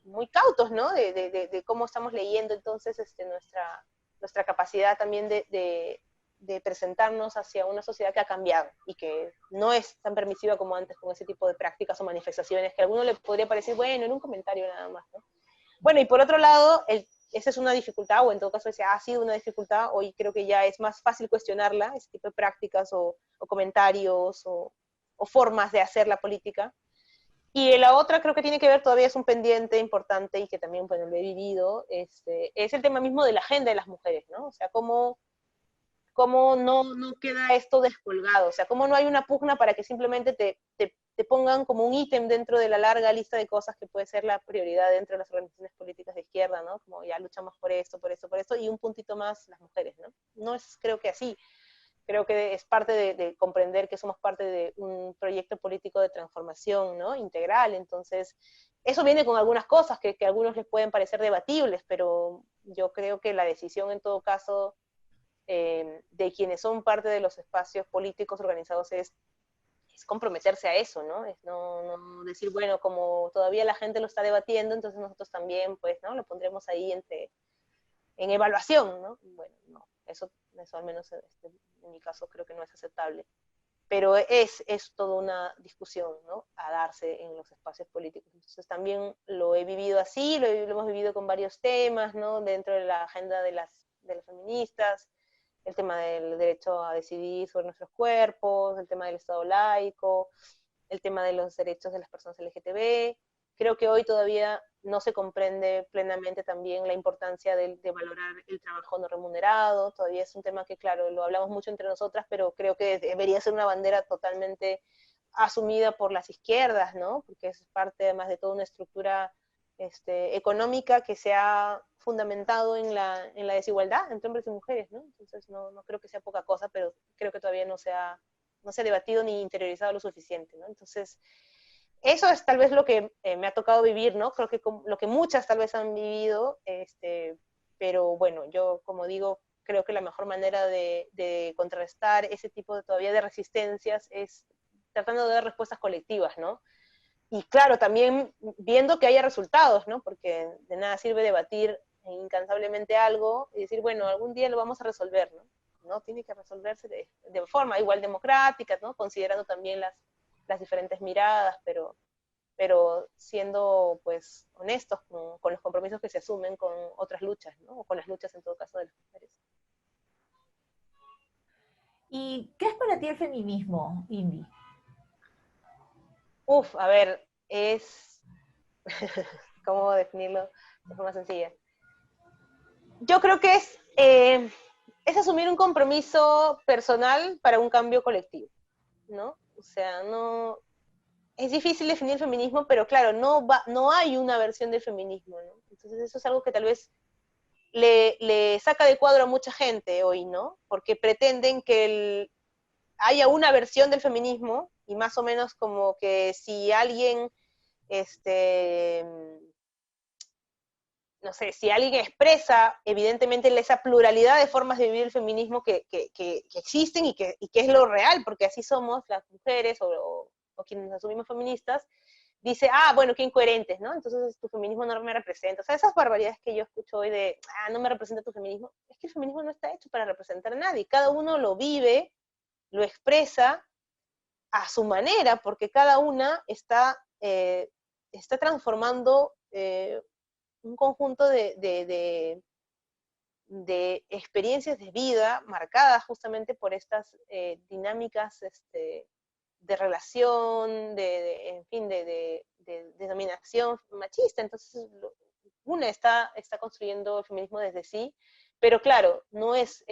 muy cautos, ¿no? De cómo estamos leyendo entonces nuestra capacidad también de presentarnos hacia una sociedad que ha cambiado y que no es tan permisiva como antes con ese tipo de prácticas o manifestaciones que a alguno le podría parecer, bueno, en un comentario nada más, ¿no? Bueno, y por otro lado, esa es una dificultad, o en todo caso ha sido una dificultad. Hoy creo que ya es más fácil cuestionarla, ese tipo de prácticas o comentarios o formas de hacer la política. Y la otra creo que tiene que ver, todavía es un pendiente importante y que también, bueno, lo he vivido, es el tema mismo de la agenda de las mujeres, ¿no? O sea, cómo no queda esto descolgado, o sea, cómo no hay una pugna para que simplemente te pongan como un ítem dentro de la larga lista de cosas que puede ser la prioridad dentro de las organizaciones políticas de izquierda, ¿no? Como ya luchamos por esto, por esto, por esto, y un puntito más las mujeres, ¿no? No es, creo que así. Creo que es parte de comprender que somos parte de un proyecto político de transformación, ¿no? Integral. Entonces, eso viene con algunas cosas que a algunos les pueden parecer debatibles, pero yo creo que la decisión en todo caso de quienes son parte de los espacios políticos organizados es comprometerse a eso, ¿no? Es no decir, bueno, como todavía la gente lo está debatiendo, entonces nosotros también, pues, ¿no? Lo pondremos ahí en evaluación, ¿no? Bueno, no, eso al menos en mi caso creo que no es aceptable. Pero es toda una discusión, ¿no? A darse en los espacios políticos. Entonces también lo he vivido así, lo hemos vivido con varios temas, ¿no? Dentro de la agenda de las feministas, el tema del derecho a decidir sobre nuestros cuerpos, el tema del Estado laico, el tema de los derechos de las personas LGTB. Creo que hoy todavía no se comprende plenamente también la importancia de valorar el trabajo no remunerado. Todavía es un tema que, claro, lo hablamos mucho entre nosotras, pero creo que debería ser una bandera totalmente asumida por las izquierdas, ¿no? Porque es parte además de toda una estructura económica que se ha fundamentado en la desigualdad entre hombres y mujeres, ¿no? Entonces no creo que sea poca cosa, pero creo que todavía no se ha debatido ni interiorizado lo suficiente, ¿no? Entonces, eso es tal vez lo que me ha tocado vivir, ¿no? Creo que lo que muchas tal vez han vivido, pero bueno, yo como digo, creo que la mejor manera de contrarrestar ese tipo todavía de resistencias es tratando de dar respuestas colectivas, ¿no? Y claro, también viendo que haya resultados, ¿no? Porque de nada sirve debatir incansablemente algo y decir, bueno, algún día lo vamos a resolver, ¿no? No, tiene que resolverse de forma igual democrática, ¿no? Considerando también las diferentes miradas, pero pero siendo pues honestos con los compromisos que se asumen con otras luchas, ¿no? O con las luchas en todo caso de las mujeres. ¿Y qué es para ti el feminismo, Indy? Uf, a ver, es... ¿Cómo definirlo de forma sencilla? Yo creo que es asumir un compromiso personal para un cambio colectivo, ¿no? O sea, no... Es difícil definir el feminismo, pero claro, no hay una versión del feminismo, ¿no? Entonces eso es algo que tal vez le saca de cuadro a mucha gente hoy, ¿no? Porque pretenden que haya una versión del feminismo y más o menos como que si alguien, este, no sé, si alguien expresa evidentemente esa pluralidad de formas de vivir el feminismo que existen y que es lo real, porque así somos las mujeres o quienes nos asumimos feministas, dice, ah, bueno, qué incoherentes, ¿no? Entonces tu feminismo no me representa. O sea, esas barbaridades que yo escucho hoy de, ah, no me representa tu feminismo, es que el feminismo no está hecho para representar a nadie. Cada uno lo vive, lo expresa a su manera, porque cada una está transformando un conjunto de experiencias de vida marcadas justamente por estas dinámicas de relación, en fin, de dominación machista. Entonces, una está construyendo el feminismo desde sí, pero claro, no es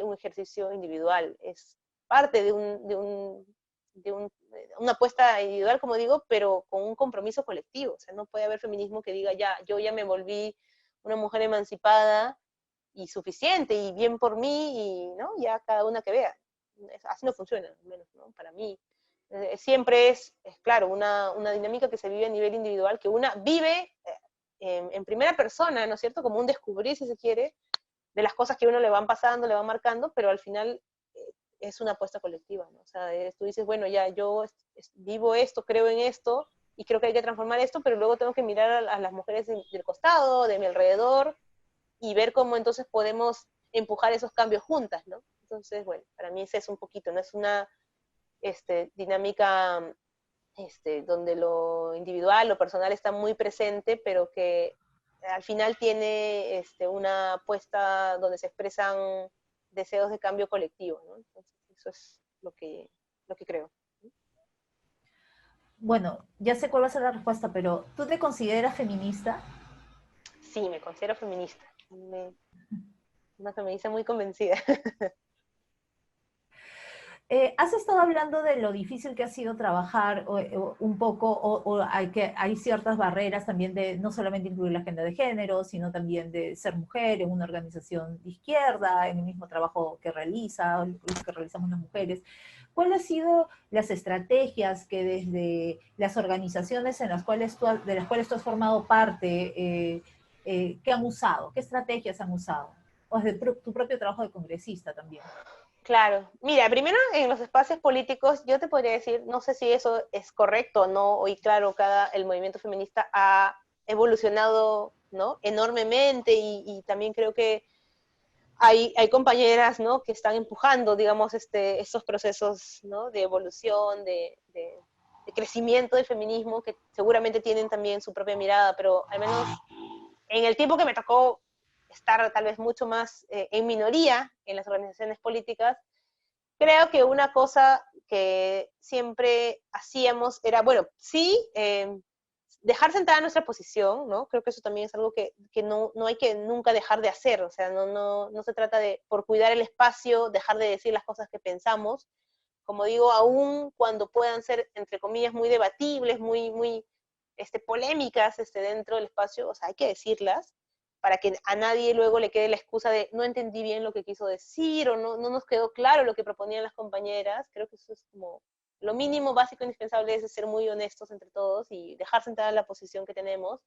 un ejercicio individual, es parte de una apuesta individual, como digo, pero con un compromiso colectivo. O sea, no puede haber feminismo que diga, ya, yo ya me volví una mujer emancipada y suficiente, y bien por mí, y ¿no? Ya cada una que vea. Así no funciona, al menos, ¿no? Para mí. Siempre es claro, una dinámica que se vive a nivel individual, que una vive en primera persona, ¿no es cierto? Como un descubrir, si se quiere, de las cosas que uno le van pasando, le van marcando, pero al final es una apuesta colectiva, ¿no? O sea, tú dices, bueno, ya yo vivo esto, creo en esto, y creo que hay que transformar esto, pero luego tengo que mirar a las mujeres del costado, de mi alrededor, y ver cómo entonces podemos empujar esos cambios juntas, ¿no? Entonces, bueno, para mí ese es un poquito, no es una dinámica donde lo individual, lo personal está muy presente, pero que al final tiene una apuesta donde se expresan deseos de cambio colectivo, ¿no? Entonces, eso es lo que creo. Bueno, ya sé cuál va a ser la respuesta, pero ¿tú te consideras feminista? Sí, me considero feminista. Una feminista muy convencida. Has estado hablando de lo difícil que ha sido trabajar un poco, o hay ciertas barreras también de no solamente incluir la agenda de género, sino también de ser mujer en una organización de izquierda, en el mismo trabajo que que realizamos las mujeres. ¿Cuáles han sido las estrategias que desde las organizaciones en de las cuales tú has formado parte, que han usado? ¿Qué estrategias han usado? O desde tu propio trabajo de congresista también. Claro. Mira, primero en los espacios políticos yo te podría decir, no sé si eso es correcto o no, hoy claro, el movimiento feminista ha evolucionado, ¿no? Enormemente y también creo que hay compañeras, ¿no? Que están empujando, digamos, estos procesos, ¿no? De evolución, de crecimiento del feminismo, que seguramente tienen también su propia mirada, pero al menos en el tiempo que me tocó estar tal vez mucho más en minoría en las organizaciones políticas, creo que una cosa que siempre hacíamos era, bueno, sí, dejar sentada nuestra posición, ¿no? Creo que eso también es algo que no hay que nunca dejar de hacer, o sea, no se trata de, por cuidar el espacio, dejar de decir las cosas que pensamos, como digo, aún cuando puedan ser, entre comillas, muy debatibles, muy polémicas dentro del espacio, o sea, hay que decirlas, para que a nadie luego le quede la excusa de no entendí bien lo que quiso decir o no nos quedó claro lo que proponían las compañeras. Creo que eso es como lo mínimo básico indispensable, es ser muy honestos entre todos y dejar sentada la posición que tenemos.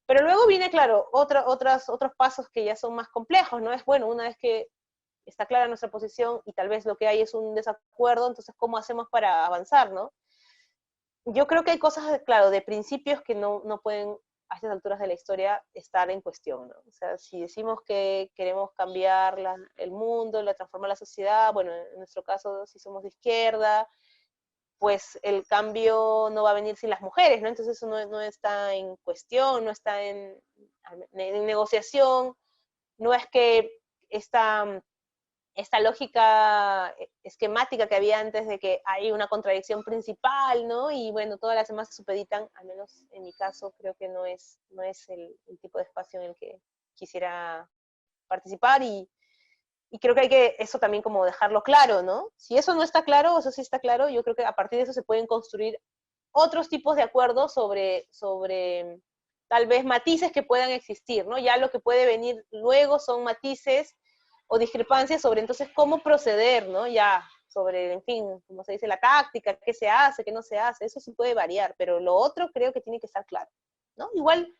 Pero luego viene, claro, otros pasos que ya son más complejos, ¿no? Es bueno, una vez que está clara nuestra posición y tal vez lo que hay es un desacuerdo, entonces, ¿cómo hacemos para avanzar, no? Yo creo que hay cosas, claro, de principios que no pueden a estas alturas de la historia estar en cuestión, ¿no? O sea, si decimos que queremos cambiar el mundo, transformar la sociedad, bueno, en nuestro caso, si somos de izquierda, pues el cambio no va a venir sin las mujeres, ¿no? Entonces eso no está en cuestión, no está en negociación, no es que esta lógica esquemática que había antes de que hay una contradicción principal, ¿no? Y bueno, todas las demás se supeditan, al menos en mi caso, creo que no es el tipo de espacio en el que quisiera participar y creo que hay que eso también como dejarlo claro, ¿no? Si eso no está claro, eso sí está claro, yo creo que a partir de eso se pueden construir otros tipos de acuerdos sobre tal vez matices que puedan existir, ¿no? Ya lo que puede venir luego son matices o discrepancias sobre entonces cómo proceder, ¿no? Ya sobre, en fin, como se dice, la táctica, qué se hace, qué no se hace, eso sí puede variar, pero lo otro creo que tiene que estar claro, ¿no? Igual,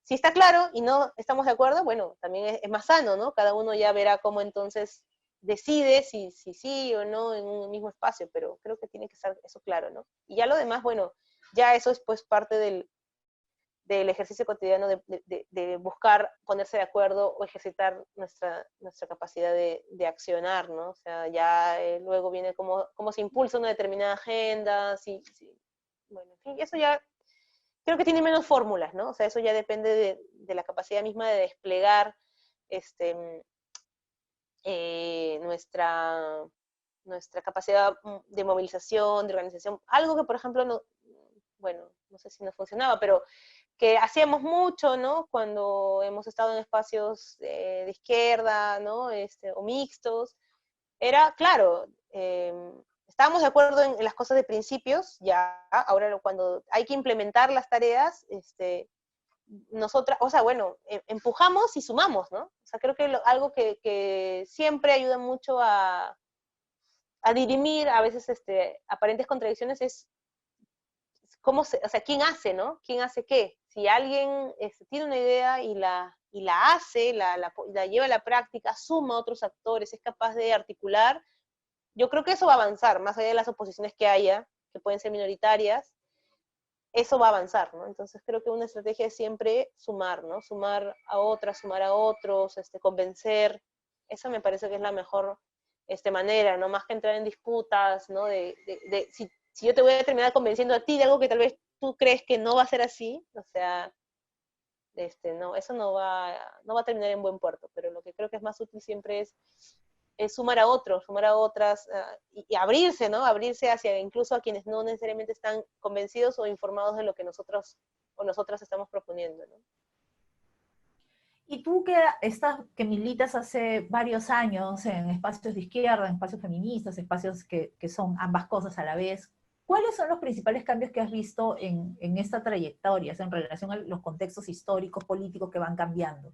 si está claro y no estamos de acuerdo, bueno, también es más sano, ¿no? Cada uno ya verá cómo entonces decide si sí o no en un mismo espacio, pero creo que tiene que estar eso claro, ¿no? Y ya lo demás, bueno, ya eso es pues parte del ejercicio cotidiano de buscar ponerse de acuerdo o ejercitar nuestra capacidad de accionar, ¿no? O sea, ya luego viene cómo se impulsa una determinada agenda, bueno, en fin, eso ya creo que tiene menos fórmulas, ¿no? O sea, eso ya depende de la capacidad misma de desplegar nuestra capacidad de movilización, de organización, algo que por ejemplo, bueno, no sé si nos funcionaba, pero que hacíamos mucho, ¿no? Cuando hemos estado en espacios de izquierda, ¿no? O mixtos, era, claro, estábamos de acuerdo en las cosas de principios, ya, ahora cuando hay que implementar las tareas, nosotras, o sea, bueno, empujamos y sumamos, ¿no? O sea, creo que algo que siempre ayuda mucho a dirimir a veces aparentes contradicciones es o sea, quién hace, ¿no? ¿Quién hace qué? Si alguien tiene una idea y la hace, la lleva a la práctica, suma a otros actores, es capaz de articular, yo creo que eso va a avanzar, más allá de las oposiciones que haya, que pueden ser minoritarias, eso va a avanzar, ¿no? Entonces creo que una estrategia es siempre sumar, ¿no? Sumar a otras, sumar a otros, convencer, esa me parece que es la mejor manera, ¿no? Más que entrar en disputas, ¿no? Si yo te voy a terminar convenciendo a ti de algo que tal vez tú crees que no va a ser así, o sea, no, eso no va a terminar en buen puerto, pero lo que creo que es más útil siempre es sumar a otros, sumar a otras, y abrirse, ¿no? Abrirse hacia incluso a quienes no necesariamente están convencidos o informados de lo que nosotros o nosotras estamos proponiendo, ¿no? Y tú que militas hace varios años en espacios de izquierda, en espacios feministas, espacios que son ambas cosas a la vez, ¿cuáles son los principales cambios que has visto en esta trayectoria, en relación a los contextos históricos, políticos que van cambiando?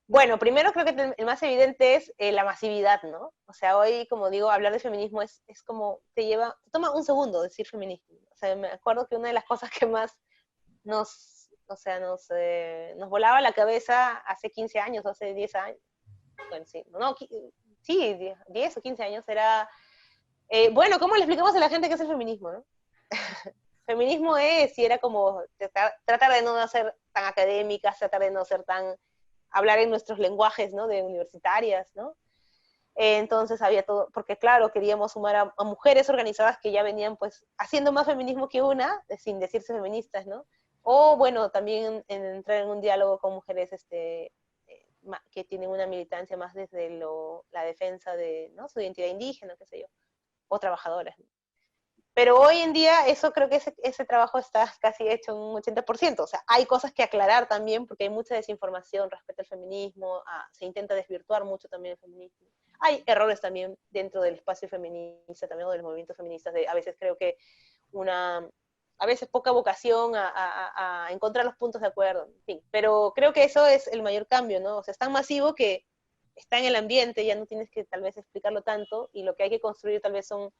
Bueno, primero creo que el más evidente es la masividad, ¿no? O sea, hoy, como digo, hablar de feminismo es como, te toma un segundo decir feminismo. O sea, me acuerdo que una de las cosas que más nos volaba la cabeza hace 15 años, hace 10 años, bueno, sí, 10 o 15 años era, bueno, ¿cómo le explicamos a la gente qué es el feminismo, no? Feminismo y era como tratar de no ser tan académicas, tratar de no ser tan, hablar en nuestros lenguajes, ¿no? De universitarias, ¿no? Entonces había todo, porque claro, queríamos sumar a mujeres organizadas que ya venían pues haciendo más feminismo que una, sin decirse feministas, ¿no? O bueno, también entrar en un diálogo con mujeres que tienen una militancia más desde la defensa de, ¿no? Su identidad indígena, qué sé yo, o trabajadoras, ¿no? Pero hoy en día eso creo que ese trabajo está casi hecho un 80%, o sea, hay cosas que aclarar también porque hay mucha desinformación respecto al feminismo, se intenta desvirtuar mucho también el feminismo. Hay errores también dentro del espacio feminista, también o de los movimientos feministas, a veces creo que a veces poca vocación a encontrar los puntos de acuerdo, en fin, pero creo que eso es el mayor cambio, ¿no? O sea, es tan masivo que está en el ambiente, ya no tienes que tal vez explicarlo tanto, y lo que hay que construir tal vez son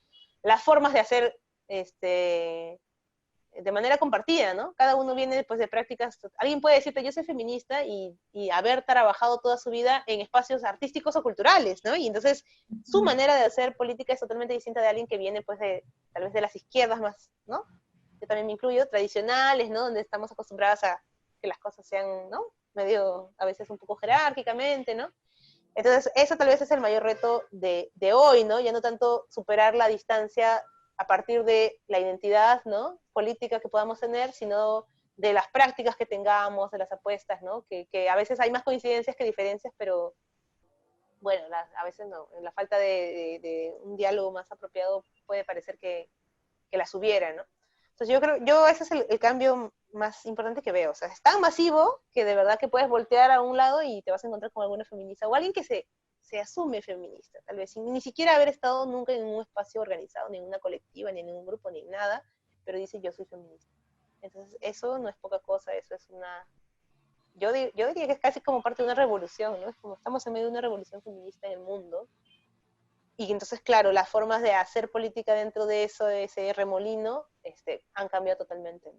las formas de hacer de manera compartida, ¿no? Cada uno viene después de prácticas, alguien puede decirte, yo soy feminista y haber trabajado toda su vida en espacios artísticos o culturales, ¿no? Y entonces su manera de hacer política es totalmente distinta de alguien que viene pues tal vez de las izquierdas más, ¿no? Yo también me incluyo, tradicionales, ¿no? Donde estamos acostumbradas a que las cosas sean, ¿no? Medio, a veces un poco jerárquicamente, ¿no? Entonces, eso tal vez es el mayor reto de hoy, ¿no? Ya no tanto superar la distancia a partir de la identidad, ¿no?, política que podamos tener, sino de las prácticas que tengamos, de las apuestas, ¿no?, que a veces hay más coincidencias que diferencias, pero bueno, a veces no, en la falta de un diálogo más apropiado puede parecer que las hubiera, ¿no? Entonces yo ese es el cambio más importante que veo, o sea, es tan masivo que de verdad que puedes voltear a un lado y te vas a encontrar con alguna feminista, o alguien que se asume feminista, tal vez, sin ni siquiera haber estado nunca en un espacio organizado, ni en una colectiva, ni en ningún grupo, ni en nada, pero dice yo soy feminista. Entonces eso no es poca cosa, eso es una... Yo diría que es casi como parte de una revolución, ¿no? Es como estamos en medio de una revolución feminista en el mundo, y entonces, claro, las formas de hacer política dentro de eso, de ese remolino, han cambiado totalmente, ¿no?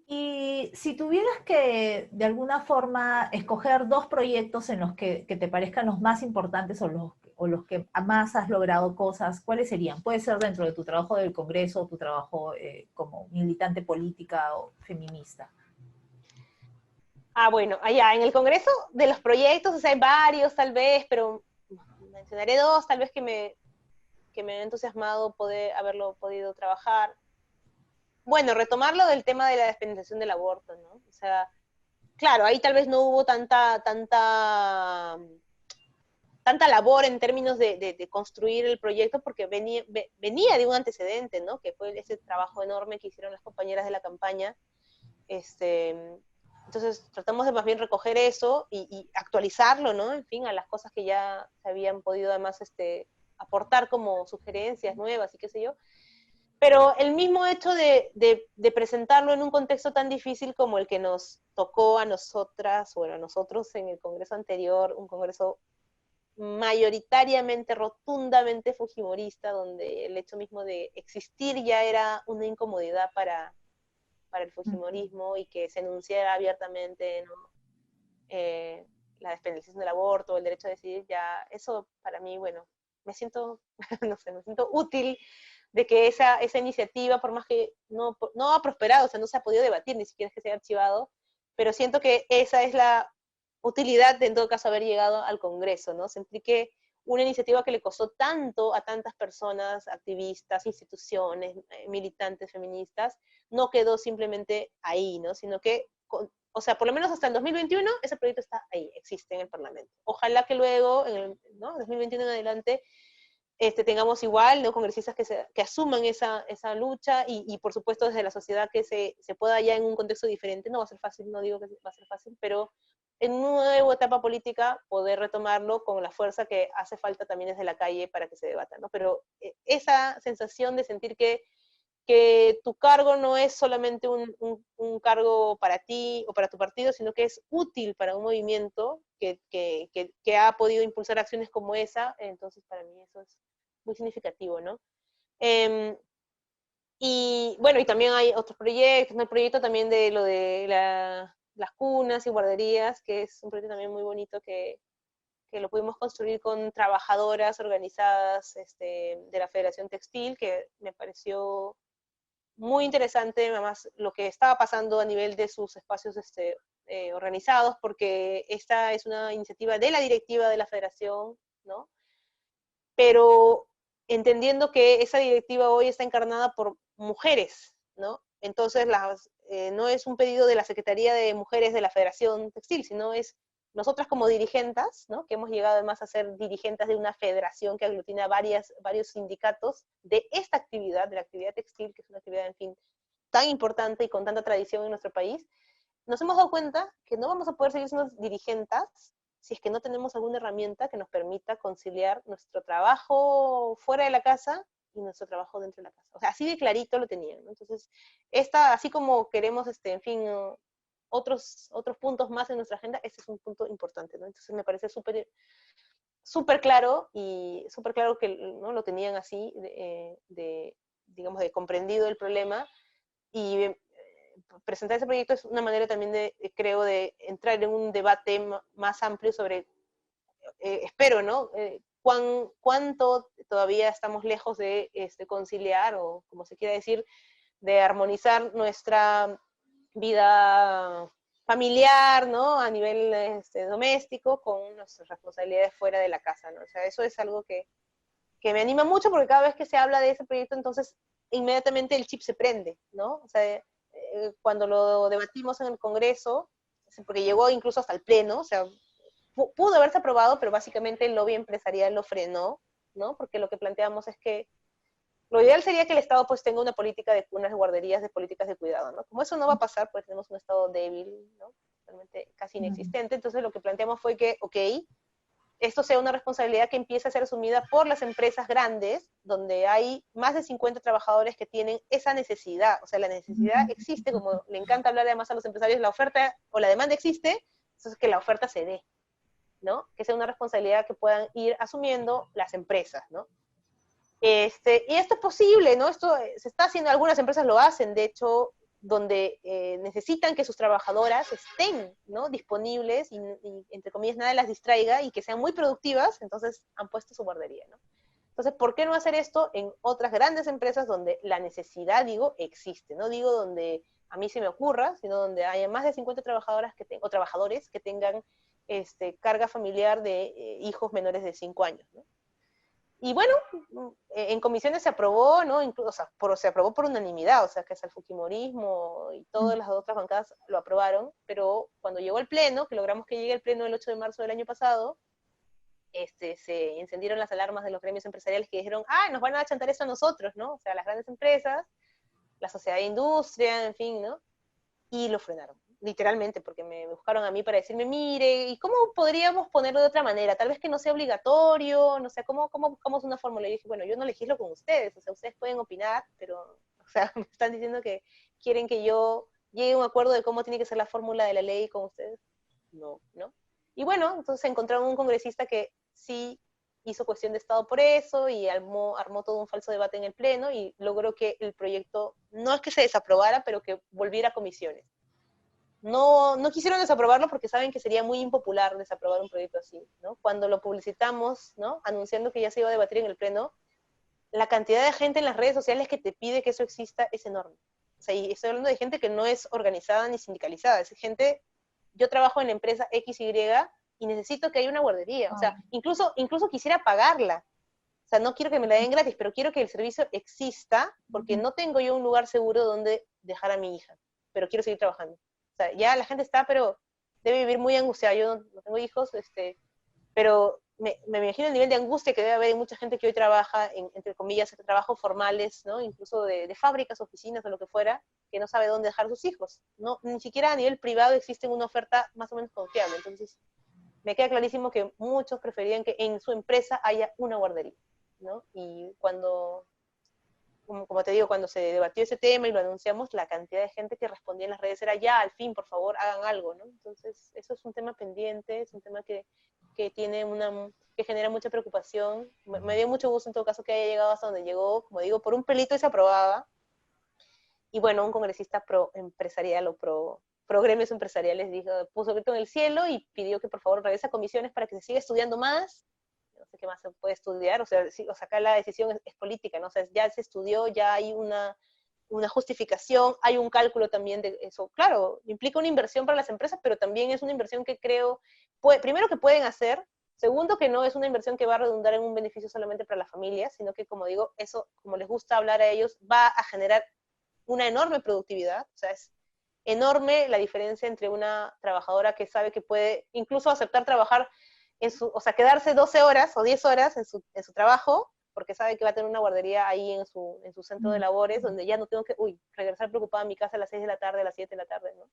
Y si tuvieras que, de alguna forma, escoger dos proyectos en los que te parezcan los más importantes o los que más has logrado cosas, ¿cuáles serían? Puede ser dentro de tu trabajo del Congreso o tu trabajo como militante política o feminista. Ah, bueno, allá en el Congreso de los proyectos, o sea, hay varios tal vez, pero mencionaré dos tal vez que me ha entusiasmado poder haberlo podido trabajar. Bueno, retomarlo del tema de la despenalización del aborto, ¿no? O sea, claro, ahí tal vez no hubo tanta labor en términos de construir el proyecto porque venía de un antecedente, ¿no? Que fue ese trabajo enorme que hicieron las compañeras de la campaña. Entonces tratamos de más bien recoger eso y actualizarlo, ¿no? En fin, a las cosas que ya se habían podido además aportar como sugerencias nuevas y qué sé yo. Pero el mismo hecho de presentarlo en un contexto tan difícil como el que nos tocó a nosotras, bueno, a nosotros en el Congreso anterior, un Congreso mayoritariamente, rotundamente fujimorista, donde el hecho mismo de existir ya era una incomodidad para el fujimorismo, y que se enunciara abiertamente, ¿no? La despenalización del aborto, el derecho a decidir, ya eso para mí, bueno, me siento, no sé, me siento útil de que esa iniciativa, por más que no ha prosperado, o sea, no se ha podido debatir, ni siquiera es que se haya archivado, pero siento que esa es la utilidad de en todo caso haber llegado al Congreso, ¿no? Sentí que una iniciativa que le costó tanto a tantas personas, activistas, instituciones, militantes feministas, no quedó simplemente ahí, ¿no? Sino que, o sea, por lo menos hasta el 2021, ese proyecto está ahí, existe en el Parlamento. Ojalá que luego, en el 2021 en adelante, tengamos igual, ¿no?, congresistas que asuman esa lucha y por supuesto desde la sociedad que se pueda ya en un contexto diferente. No va a ser fácil, no digo que va a ser fácil, pero en una nueva etapa política poder retomarlo con la fuerza que hace falta también desde la calle para que se debata, ¿no? Pero esa sensación de sentir que tu cargo no es solamente un cargo para ti o para tu partido, sino que es útil para un movimiento que ha podido impulsar acciones como esa, entonces para mí eso es muy significativo, ¿no? Y bueno, y también hay otros proyectos, ¿no? El proyecto también de lo de las cunas y guarderías, que es un proyecto también muy bonito que lo pudimos construir con trabajadoras organizadas de la Federación Textil, que me pareció muy interesante, además, lo que estaba pasando a nivel de sus espacios organizados, porque esta es una iniciativa de la directiva de la federación, ¿no? Pero entendiendo que esa directiva hoy está encarnada por mujeres, ¿no? Entonces, no es un pedido de la Secretaría de Mujeres de la Federación Textil, sino es nosotras como dirigentes, ¿no?, que hemos llegado además a ser dirigentes de una federación que aglutina varios sindicatos de esta actividad, de la actividad textil, que es una actividad, en fin, tan importante y con tanta tradición en nuestro país. Nos hemos dado cuenta que no vamos a poder seguir siendo dirigentes si es que no tenemos alguna herramienta que nos permita conciliar nuestro trabajo fuera de la casa y nuestro trabajo dentro de la casa. O sea, así de clarito lo tenían, ¿no? Entonces, así como queremos, en fin, otros puntos más en nuestra agenda, este es un punto importante, ¿no? Entonces me parece súper claro, y súper claro que, ¿no?, lo tenían así, digamos, de comprendido el problema, y presentar ese proyecto es una manera también creo, de entrar en un debate más amplio sobre, espero, ¿no?, cuánto todavía estamos lejos de conciliar, o como se quiera decir, de armonizar nuestra vida familiar, ¿no?, a nivel doméstico, con nuestras responsabilidades fuera de la casa, ¿no? O sea, eso es algo que que me anima mucho porque cada vez que se habla de ese proyecto, entonces inmediatamente el chip se prende, ¿no? O sea, cuando lo debatimos en el Congreso, porque llegó incluso hasta el Pleno, o sea, pudo haberse aprobado, pero básicamente el lobby empresarial lo frenó, ¿no? Porque lo que planteamos es que lo ideal sería que el Estado pues tenga una política de unas guarderías de políticas de cuidado, ¿no? Como eso no va a pasar, pues tenemos un Estado débil, ¿no? Realmente casi inexistente, entonces lo que planteamos fue que, ok, esto sea una responsabilidad que empiece a ser asumida por las empresas grandes, donde hay más de 50 trabajadores que tienen esa necesidad. O sea, la necesidad existe, como le encanta hablar además a los empresarios, la oferta o la demanda existe, entonces que la oferta se dé, ¿no? Que sea una responsabilidad que puedan ir asumiendo las empresas, ¿no? Y esto es posible, ¿no? Esto se está haciendo, algunas empresas lo hacen, de hecho, donde necesitan que sus trabajadoras estén, ¿no? Disponibles y, entre comillas, nada las distraiga y que sean muy productivas, entonces han puesto su guardería, ¿no? Entonces, ¿por qué no hacer esto en otras grandes empresas donde la necesidad, digo, existe? No digo donde a mí se me ocurra, sino donde haya más de 50 trabajadoras o trabajadores que tengan carga familiar de hijos menores de 5 años, ¿no? Y bueno, en comisiones se aprobó, ¿no? Incluso, o sea, se aprobó por unanimidad, o sea, que es el fujimorismo y todas las otras bancadas lo aprobaron, pero cuando llegó el pleno, que logramos que llegue el pleno el 8 de marzo del año pasado, se encendieron las alarmas de los gremios empresariales que dijeron, ah, nos van a chantar eso a nosotros, ¿no? O sea, las grandes empresas, la sociedad de industria, en fin, ¿no? Y lo frenaron, literalmente, porque me buscaron a mí para decirme, mire, ¿y cómo podríamos ponerlo de otra manera? Tal vez que no sea obligatorio, no sé, ¿cómo buscamos una fórmula? Y dije, bueno, yo no legislo con ustedes, o sea, ustedes pueden opinar, pero, o sea, me están diciendo que quieren que yo llegue a un acuerdo de cómo tiene que ser la fórmula de la ley con ustedes. No, ¿no? Y bueno, entonces encontraron un congresista que sí hizo cuestión de Estado por eso y armó todo un falso debate en el Pleno y logró que el proyecto, no es que se desaprobara, pero que volviera a comisiones. No quisieron desaprobarlo porque saben que sería muy impopular desaprobar un proyecto así, ¿no? Cuando lo publicitamos, ¿no? Anunciando que ya se iba a debatir en el Pleno, la cantidad de gente en las redes sociales que te pide que eso exista es enorme. O sea, y estoy hablando de gente que no es organizada ni sindicalizada, es gente, yo trabajo en la empresa XY y necesito que haya una guardería, o sea, incluso quisiera pagarla, o sea, no quiero que me la den gratis, pero quiero que el servicio exista porque no tengo yo un lugar seguro donde dejar a mi hija, pero quiero seguir trabajando. O sea, ya la gente está, pero debe vivir muy angustiada. Yo no tengo hijos, pero me imagino el nivel de angustia que debe haber en mucha gente que hoy trabaja, entre comillas, trabajos formales, ¿no? Incluso de fábricas, oficinas o lo que fuera, que no sabe dónde dejar sus hijos. No, ni siquiera a nivel privado existe una oferta más o menos confiable. Entonces, me queda clarísimo que muchos preferían que en su empresa haya una guardería, ¿no? Y cuando, como te digo, cuando se debatió ese tema y lo anunciamos, la cantidad de gente que respondía en las redes era ya, al fin, por favor, hagan algo, ¿no? Entonces, eso es un tema pendiente, es un tema que que genera mucha preocupación. Me dio mucho gusto en todo caso que haya llegado hasta donde llegó, como digo, por un pelito y se aprobaba. Y bueno, un congresista pro empresarial o pro gremios empresariales puso grito en el cielo y pidió que por favor regrese a comisiones para que se siga estudiando más. No sé qué más se puede estudiar, o sea, acá la decisión es política, ¿no? O sea, ya se estudió, ya hay una justificación, hay un cálculo también de eso. Claro, implica una inversión para las empresas, pero también es una inversión que creo, primero que pueden hacer, segundo que no es una inversión que va a redundar en un beneficio solamente para las familias, sino que, como digo, eso, como les gusta hablar a ellos, va a generar una enorme productividad, o sea, es enorme la diferencia entre una trabajadora que sabe que puede incluso aceptar trabajar o sea, quedarse 12 horas o 10 horas en su trabajo, porque sabe que va a tener una guardería ahí en su centro de labores, donde ya no tengo que, regresar preocupada a mi casa a las 6 de la tarde, a las 7 de la tarde, ¿no?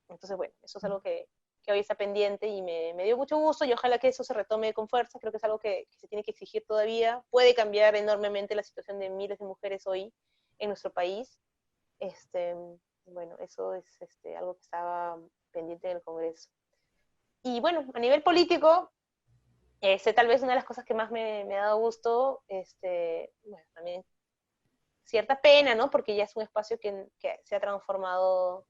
Entonces, bueno, eso es algo que hoy está pendiente y me dio mucho gusto y ojalá que eso se retome con fuerza, creo que es algo que se tiene que exigir todavía, puede cambiar enormemente la situación de miles de mujeres hoy en nuestro país. Bueno, eso es algo que estaba pendiente en el Congreso. Y bueno, a nivel político, tal vez una de las cosas que más me ha dado gusto, bueno, también cierta pena, ¿no? Porque ya es un espacio que se ha transformado.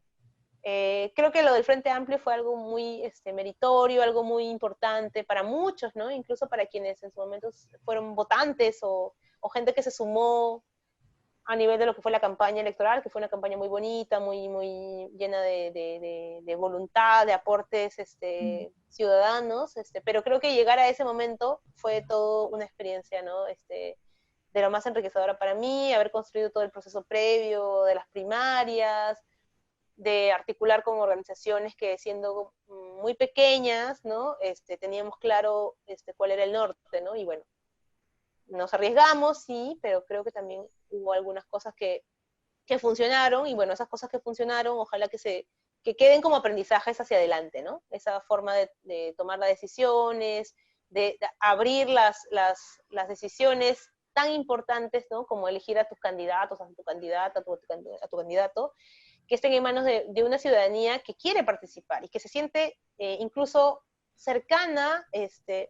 Creo que lo del Frente Amplio fue algo muy meritorio, algo muy importante para muchos, ¿no? Incluso para quienes en su momento fueron votantes o gente que se sumó a nivel de lo que fue la campaña electoral, que fue una campaña muy bonita, muy llena de voluntad, de aportes ciudadanos, pero creo que llegar a ese momento fue todo una experiencia, ¿no? De lo más enriquecedora para mí, haber construido todo el proceso previo de las primarias, de articular con organizaciones que siendo muy pequeñas, ¿no? Teníamos claro cuál era el norte, ¿no? Y bueno, nos arriesgamos, sí, pero creo que también hubo algunas cosas que funcionaron, y bueno, esas cosas que funcionaron, ojalá que queden como aprendizajes hacia adelante, ¿no? Esa forma de tomar las decisiones, de abrir las decisiones tan importantes, ¿no? Como elegir a tus candidatos, a tu candidata, a tu candidato, que estén en manos de una ciudadanía que quiere participar y que se siente incluso cercana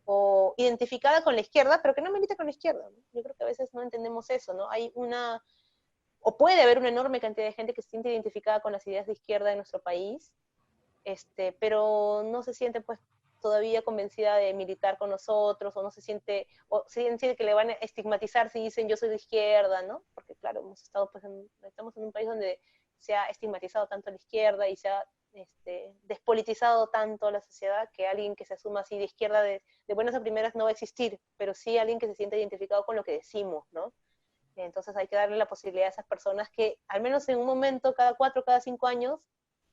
o identificada con la izquierda, pero que no milita con la izquierda, ¿no? Yo creo que a veces no entendemos eso, ¿no? O puede haber una enorme cantidad de gente que se siente identificada con las ideas de izquierda en nuestro país, pero no se siente pues todavía convencida de militar con nosotros, o se siente que le van a estigmatizar si dicen yo soy de izquierda, ¿no? Porque claro, estamos en un país donde se ha estigmatizado tanto a la izquierda y se ha despolitizado tanto la sociedad, que alguien que se asuma así de izquierda de buenas a primeras no va a existir, pero sí alguien que se siente identificado con lo que decimos, ¿no? Entonces hay que darle la posibilidad a esas personas que, al menos en un momento, cada 4, cada 5 años,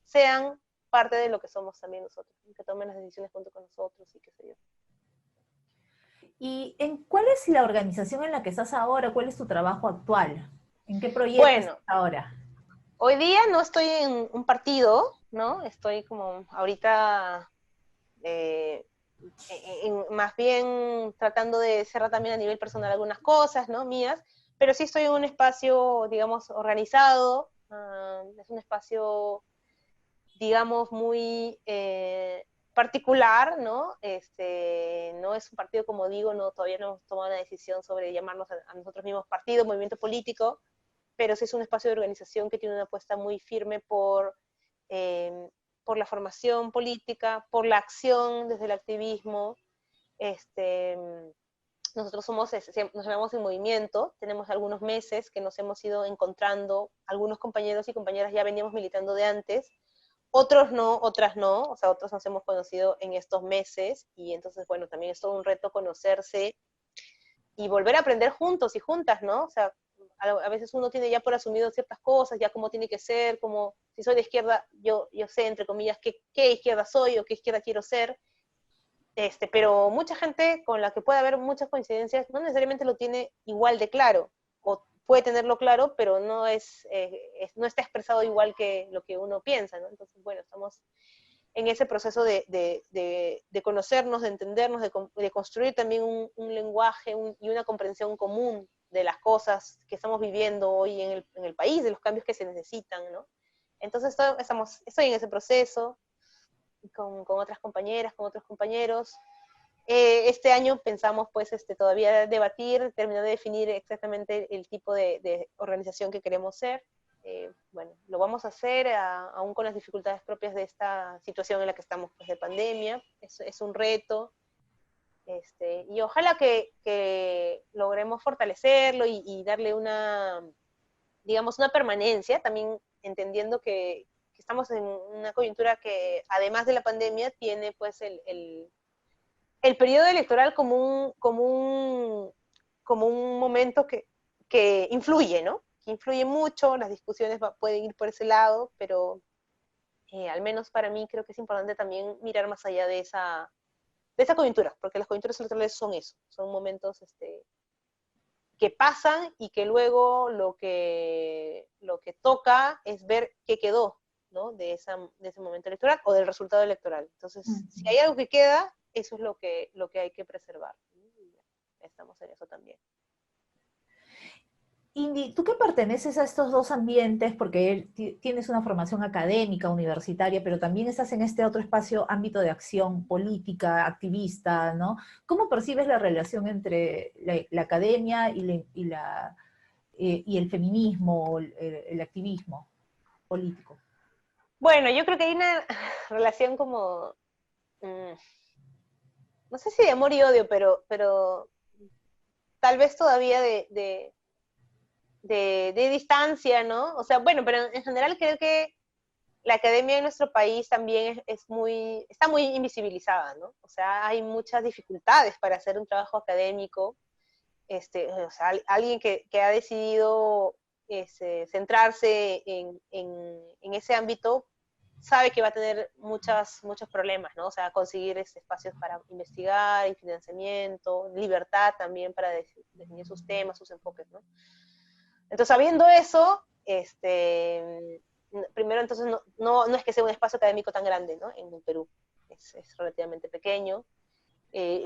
sean parte de lo que somos también nosotros, que tomen las decisiones junto con nosotros y qué sé yo. ¿Y cuál es la organización en la que estás ahora? ¿Cuál es tu trabajo actual? ¿En qué proyecto Bueno, estás ahora? hoy día no estoy en un partido, ¿no? Estoy como ahorita más bien tratando de cerrar también a nivel personal algunas cosas, ¿no? Mías, pero sí estoy en un espacio, digamos, organizado, es un espacio, digamos, muy particular, ¿no? No es un partido, como digo, no, todavía no hemos tomado una decisión sobre llamarnos a nosotros mismos partido, movimiento político, pero sí es un espacio de organización que tiene una apuesta muy firme eh, por la formación política, por la acción desde el activismo. Este, Nosotros nos llamamos En Movimiento, tenemos algunos meses que nos hemos ido encontrando, algunos compañeros y compañeras ya veníamos militando de antes, otros no, otras no, o sea, otros nos hemos conocido en estos meses, y entonces, bueno, también es todo un reto conocerse y volver a aprender juntos y juntas, ¿no? O sea, a veces uno tiene ya por asumido ciertas cosas, ya cómo tiene que ser, como si soy de izquierda, yo sé, entre comillas, qué izquierda soy o qué izquierda quiero ser, pero mucha gente con la que puede haber muchas coincidencias no necesariamente lo tiene igual de claro, o puede tenerlo claro, pero no está expresado igual que lo que uno piensa, ¿no? Entonces, bueno, estamos en ese proceso de conocernos, de entendernos, de construir también un lenguaje y una comprensión común de las cosas que estamos viviendo hoy en el país, de los cambios que se necesitan, ¿no? Entonces estoy en ese proceso con otras compañeras, con otros compañeros. Este año pensamos pues todavía debatir, terminar de definir exactamente el tipo de organización que queremos ser. Bueno, lo vamos a hacer aún con las dificultades propias de esta situación en la que estamos pues, de pandemia. Es un reto. Y ojalá que logremos fortalecerlo y darle digamos, una permanencia, también entendiendo que estamos en una coyuntura que, además de la pandemia, tiene pues el periodo electoral como un momento que influye, ¿no? Que influye mucho, las discusiones pueden ir por ese lado, pero al menos para mí creo que es importante también mirar más allá de esa coyuntura, porque las coyunturas electorales son eso, son momentos que pasan y que luego lo que toca es ver qué quedó, ¿no? de ese momento electoral o del resultado electoral. Entonces, si hay algo que queda, eso es lo que hay que preservar. Estamos en eso también. Indy, tú que perteneces a estos dos ambientes, porque tienes una formación académica, universitaria, pero también estás en este otro espacio, ámbito de acción política, activista, ¿no? ¿Cómo percibes la relación entre la academia y el feminismo, el activismo político? Bueno, yo creo que hay una relación como, no sé si de amor y odio, pero tal vez todavía de de distancia, ¿no? O sea, bueno, pero en general creo que la academia en nuestro país también está muy invisibilizada, ¿no? O sea, hay muchas dificultades para hacer un trabajo académico. O sea, alguien que ha decidido centrarse en ese ámbito sabe que va a tener muchos problemas, ¿no? O sea, conseguir espacios para investigar, y financiamiento, libertad también para definir sus temas, sus enfoques, ¿no? Entonces, sabiendo eso, primero entonces no es que sea un espacio académico tan grande, ¿no? En el Perú es relativamente pequeño.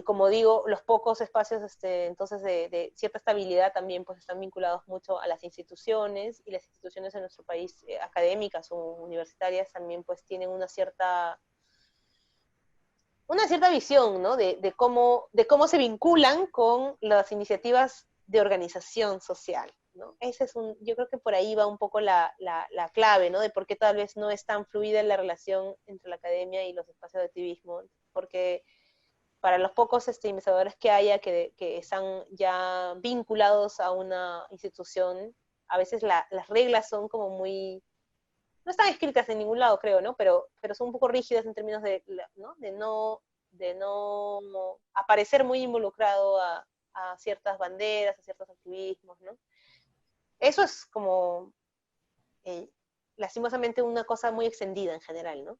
Como digo, los pocos espacios entonces de cierta estabilidad también pues están vinculados mucho a las instituciones, y las instituciones en nuestro país académicas o universitarias también pues tienen una cierta visión, ¿no? De cómo se vinculan con las iniciativas de organización social, ¿no? Yo creo que por ahí va un poco la clave, ¿no? De por qué tal vez no es tan fluida la relación entre la academia y los espacios de activismo, porque para los pocos investigadores que haya que están ya vinculados a una institución, a veces las reglas son como no están escritas en ningún lado, creo, ¿no? Pero son un poco rígidas en términos ¿no? De no aparecer muy involucrado a ciertas banderas, a ciertos activismos, ¿no? Eso es como, lastimosamente, una cosa muy extendida en general, ¿no?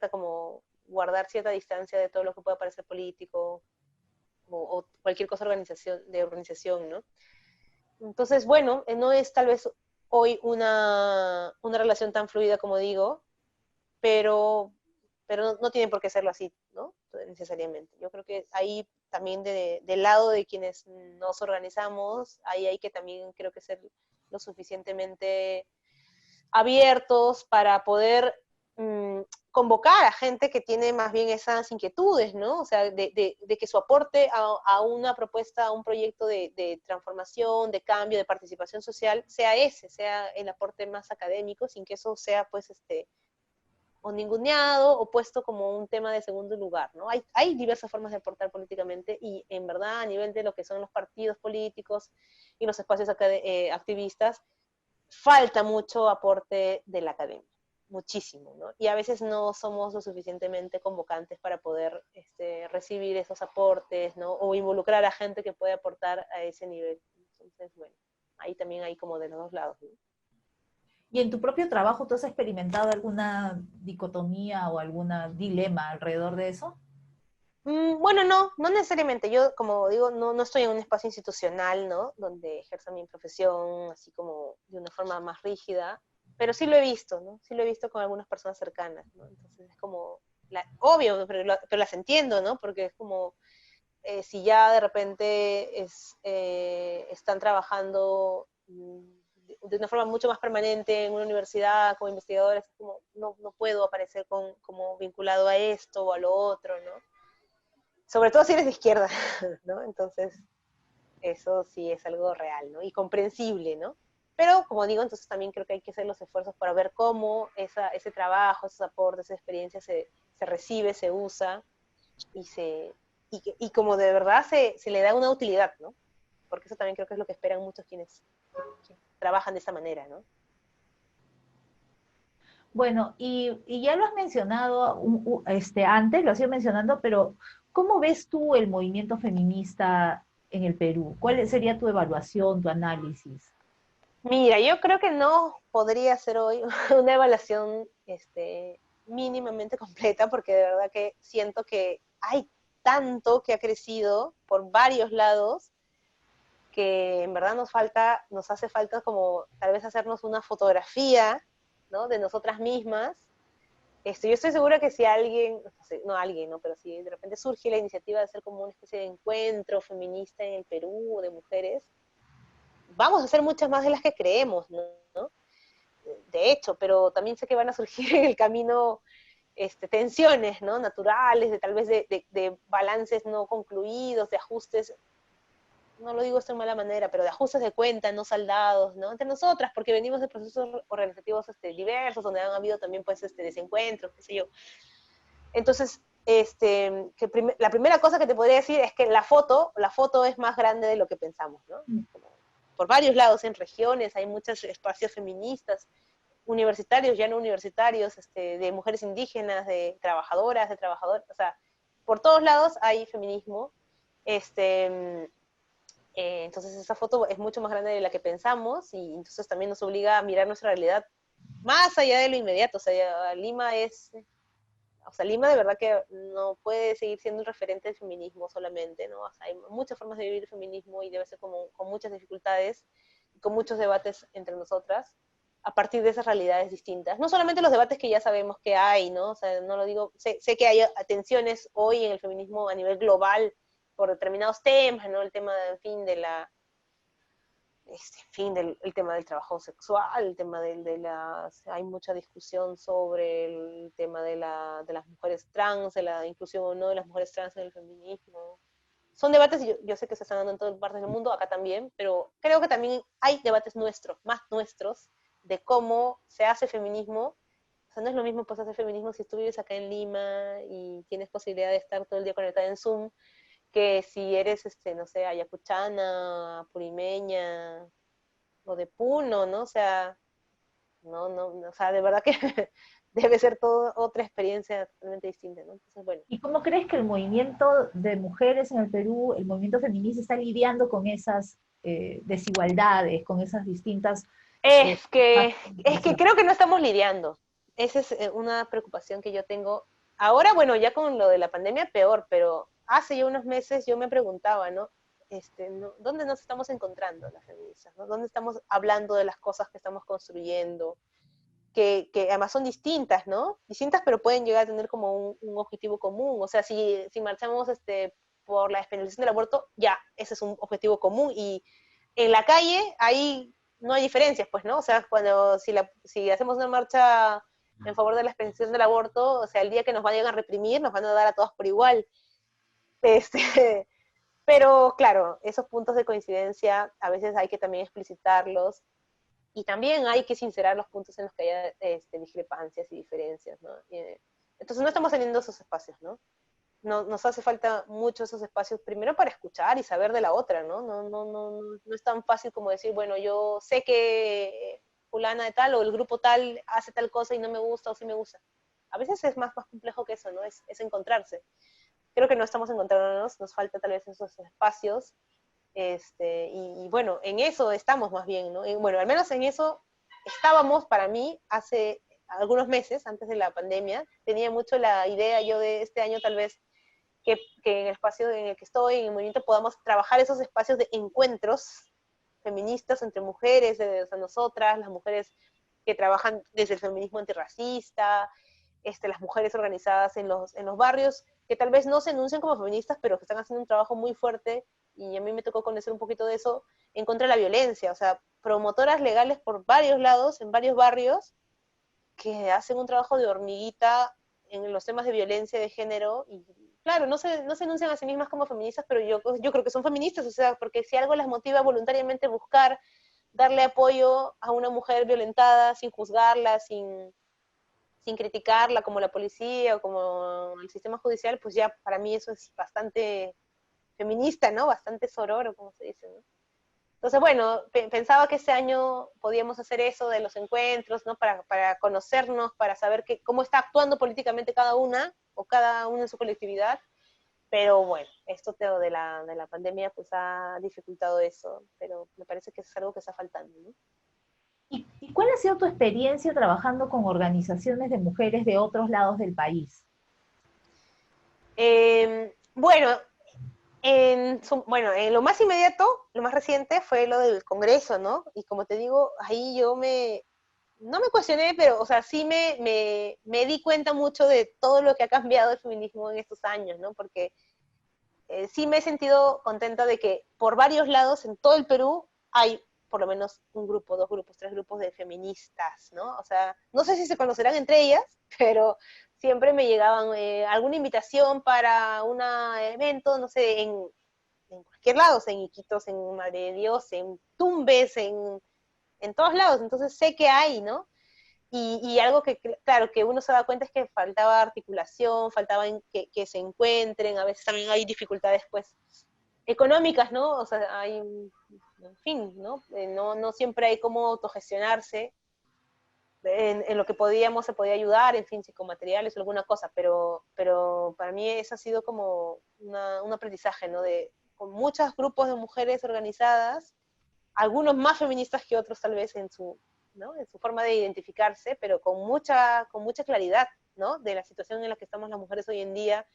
Como guardar cierta distancia de todo lo que pueda parecer político o cualquier cosa de organización, ¿no? Entonces, bueno, no es tal vez hoy una relación tan fluida como digo, pero no tiene por qué serlo así, ¿no? Necesariamente. Yo creo que ahí también del lado de quienes nos organizamos, ahí hay que también creo que ser lo suficientemente abiertos para poder convocar a gente que tiene más bien esas inquietudes, ¿no? O sea, de que su aporte a una propuesta, a un proyecto de transformación, de cambio, de participación social, sea el aporte más académico, sin que eso sea, pues, o ninguneado o puesto como un tema de segundo lugar, ¿no? Hay diversas formas de aportar políticamente, y en verdad a nivel de lo que son los partidos políticos y los espacios activistas, falta mucho aporte de la academia, muchísimo, ¿no? Y a veces no somos lo suficientemente convocantes para poder recibir esos aportes, ¿no? O involucrar a gente que puede aportar a ese nivel. Entonces, bueno, ahí también hay como de los dos lados, ¿no? ¿Y en tu propio trabajo tú has experimentado alguna dicotomía o algún dilema alrededor de eso? Bueno, no necesariamente. Yo, como digo, no estoy en un espacio institucional, ¿no? Donde ejerza mi profesión así como de una forma más rígida, pero sí lo he visto, ¿no? Sí lo he visto con algunas personas cercanas, ¿no? Entonces es como, obvio, pero las entiendo, ¿no? Porque es como, si ya de repente están trabajando de una forma mucho más permanente en una universidad como investigadores, es como, no puedo aparecer como vinculado a esto o a lo otro, ¿no? Sobre todo si eres de izquierda, ¿no? Entonces, eso sí es algo real, ¿no? Y comprensible, ¿no? Pero, como digo, entonces también creo que hay que hacer los esfuerzos para ver cómo ese trabajo, esos aportes, esa experiencia se recibe, se usa, y como de verdad se le da una utilidad, ¿no? Porque eso también creo que es lo que esperan muchos quienes trabajan de esa manera, ¿no? Bueno, y ya lo has mencionado antes, lo has ido mencionando, pero ¿cómo ves tú el movimiento feminista en el Perú? ¿Cuál sería tu evaluación, tu análisis? Mira, yo creo que no podría ser hoy una evaluación mínimamente completa, porque de verdad que siento que hay tanto que ha crecido por varios lados, que en verdad nos hace falta como tal vez hacernos una fotografía, ¿no? De nosotras mismas. Yo estoy segura que si alguien, no alguien, ¿no? Pero si de repente surge la iniciativa de hacer como una especie de encuentro feminista en el Perú de mujeres, vamos a hacer muchas más de las que creemos, ¿no? De hecho, pero también sé que van a surgir en el camino tensiones, ¿no? Naturales, de tal vez de balances no concluidos, de ajustes, no lo digo esto en mala manera, pero de ajustes de cuenta no saldados, ¿no? Entre nosotras, porque venimos de procesos organizativos diversos, donde han habido también, pues, desencuentros, qué sé yo. Entonces, la primera cosa que te podría decir es que la foto es más grande de lo que pensamos, ¿no? por varios lados, en regiones, hay muchos espacios feministas, universitarios, ya no universitarios, de mujeres indígenas, de trabajadoras, de trabajadores, o sea, por todos lados hay feminismo. Entonces esa foto es mucho más grande de la que pensamos y entonces también nos obliga a mirar nuestra realidad más allá de lo inmediato. O sea, Lima de verdad que no puede seguir siendo un referente del feminismo solamente, ¿no? O sea, hay muchas formas de vivir el feminismo y debe ser como, con muchas dificultades, con muchos debates entre nosotras, a partir de esas realidades distintas. No solamente los debates que ya sabemos que hay, ¿no? O sea, no lo digo, sé que hay tensiones hoy en el feminismo a nivel global por determinados temas, ¿no? El tema, en fin, el tema del trabajo sexual, el tema hay mucha discusión sobre el tema de las mujeres trans, de la inclusión o no de las mujeres trans en el feminismo. Son debates, yo sé que se están dando en todas partes del mundo, acá también, pero creo que también hay debates más nuestros, de cómo se hace feminismo. O sea, no es lo mismo pues hacer feminismo si tú vives acá en Lima y tienes posibilidad de estar todo el día conectada en Zoom, que si eres, no sé, ayacuchana, purimeña, o de Puno, ¿no? O sea, no, o sea, de verdad que debe ser todo otra experiencia totalmente distinta, ¿no? Entonces, bueno. ¿Y cómo crees que el movimiento de mujeres en el Perú, el movimiento feminista, está lidiando con esas desigualdades, con esas distintas Es formas que, de es que comunicación? creo que no estamos lidiando. Esa es una preocupación que yo tengo. Ahora, bueno, ya con lo de la pandemia peor, pero hace ya unos meses yo me preguntaba, ¿no? ¿Dónde nos estamos encontrando las feministas? ¿No? ¿Dónde estamos hablando de las cosas que estamos construyendo? Que además son distintas, ¿no? Distintas, pero pueden llegar a tener como un objetivo común. O sea, si marchamos por la despenalización del aborto, ya, ese es un objetivo común. Y en la calle, ahí no hay diferencias, pues, ¿no? O sea, si hacemos una marcha en favor de la despenalización del aborto, o sea, el día que nos vayan a reprimir, nos van a dar a todos por igual. Este, pero claro, esos puntos de coincidencia a veces hay que también explicitarlos y también hay que sincerar los puntos en los que haya discrepancias y diferencias, ¿no? Entonces no estamos teniendo esos espacios, ¿no? Nos hace falta mucho esos espacios, primero para escuchar y saber de la otra, ¿no? No es tan fácil como decir, bueno, yo sé que fulana de tal o el grupo tal hace tal cosa y no me gusta o sí me gusta. A veces es más complejo que eso, ¿no? Es encontrarse. Creo que no estamos encontrándonos, nos falta tal vez esos espacios y bueno, en eso estamos más bien, ¿no? Y bueno, al menos en eso estábamos para mí hace algunos meses, antes de la pandemia, tenía mucho la idea yo de este año tal vez que en el espacio en el que estoy, en el movimiento, podamos trabajar esos espacios de encuentros feministas entre mujeres, o sea, nosotras, las mujeres que trabajan desde el feminismo antirracista, las mujeres organizadas en los barrios, que tal vez no se enuncian como feministas, pero que están haciendo un trabajo muy fuerte, y a mí me tocó conocer un poquito de eso, en contra de la violencia, o sea, promotoras legales por varios lados, en varios barrios, que hacen un trabajo de hormiguita en los temas de violencia de género, y claro, no se enuncian a sí mismas como feministas, pero yo creo que son feministas, o sea, porque si algo las motiva voluntariamente a buscar darle apoyo a una mujer violentada sin juzgarla, sin criticarla como la policía o como el sistema judicial, pues ya para mí eso es bastante feminista, ¿no? Bastante sororo, como se dice, ¿no? Entonces, bueno, pensaba que este año podíamos hacer eso de los encuentros, ¿no? Para conocernos, para saber cómo está actuando políticamente cada una, o cada uno en su colectividad, pero bueno, esto de la pandemia pues ha dificultado eso, pero me parece que es algo que está faltando, ¿no? ¿Y cuál ha sido tu experiencia trabajando con organizaciones de mujeres de otros lados del país? Bueno, en lo más inmediato, lo más reciente fue lo del Congreso, ¿no? Y como te digo, ahí no me cuestioné, pero, o sea, sí me di cuenta mucho de todo lo que ha cambiado el feminismo en estos años, ¿no? Porque sí me he sentido contenta de que por varios lados en todo el Perú hay por lo menos un grupo, dos grupos, tres grupos de feministas, ¿no? O sea, no sé si se conocerán entre ellas, pero siempre me llegaban alguna invitación para un evento, no sé, en cualquier lado, en Iquitos, en Madre de Dios, en Tumbes, en todos lados. Entonces sé que hay, ¿no? Y algo que, claro, que uno se da cuenta es que faltaba articulación, faltaba que se encuentren, a veces también hay dificultades, pues, económicas, ¿no? O sea, hay en fin, ¿no? No siempre hay cómo autogestionarse. En lo que se podía ayudar, en fin, psicomateriales o alguna cosa, pero para mí eso ha sido como un aprendizaje, ¿no? Con muchos grupos de mujeres organizadas, algunos más feministas que otros tal vez ¿no? En su forma de identificarse, pero con mucha claridad, ¿no? De la situación en la que estamos las mujeres hoy en día,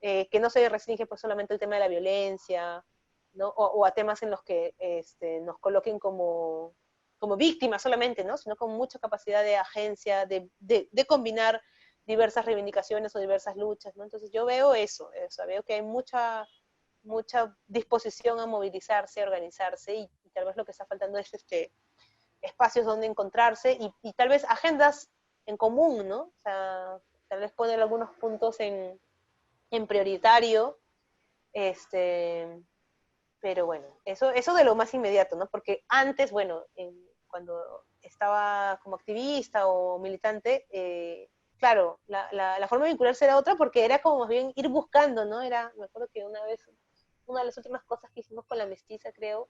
que no se restringe pues solamente el tema de la violencia, ¿no? O a temas en los que nos coloquen como víctimas solamente, ¿no? Sino con mucha capacidad de agencia, de combinar diversas reivindicaciones o diversas luchas, ¿no? Entonces yo veo eso, o sea, veo que hay mucha disposición a movilizarse, a organizarse, y tal vez lo que está faltando es espacios donde encontrarse y tal vez agendas en común, ¿no? O sea, tal vez poner algunos puntos en prioritario, pero bueno, eso de lo más inmediato, ¿no? Porque antes, bueno, cuando estaba como activista o militante, claro, la forma de vincularse era otra porque era como más bien ir buscando, ¿no? Me acuerdo que una vez, una de las últimas cosas que hicimos con la mestiza, creo,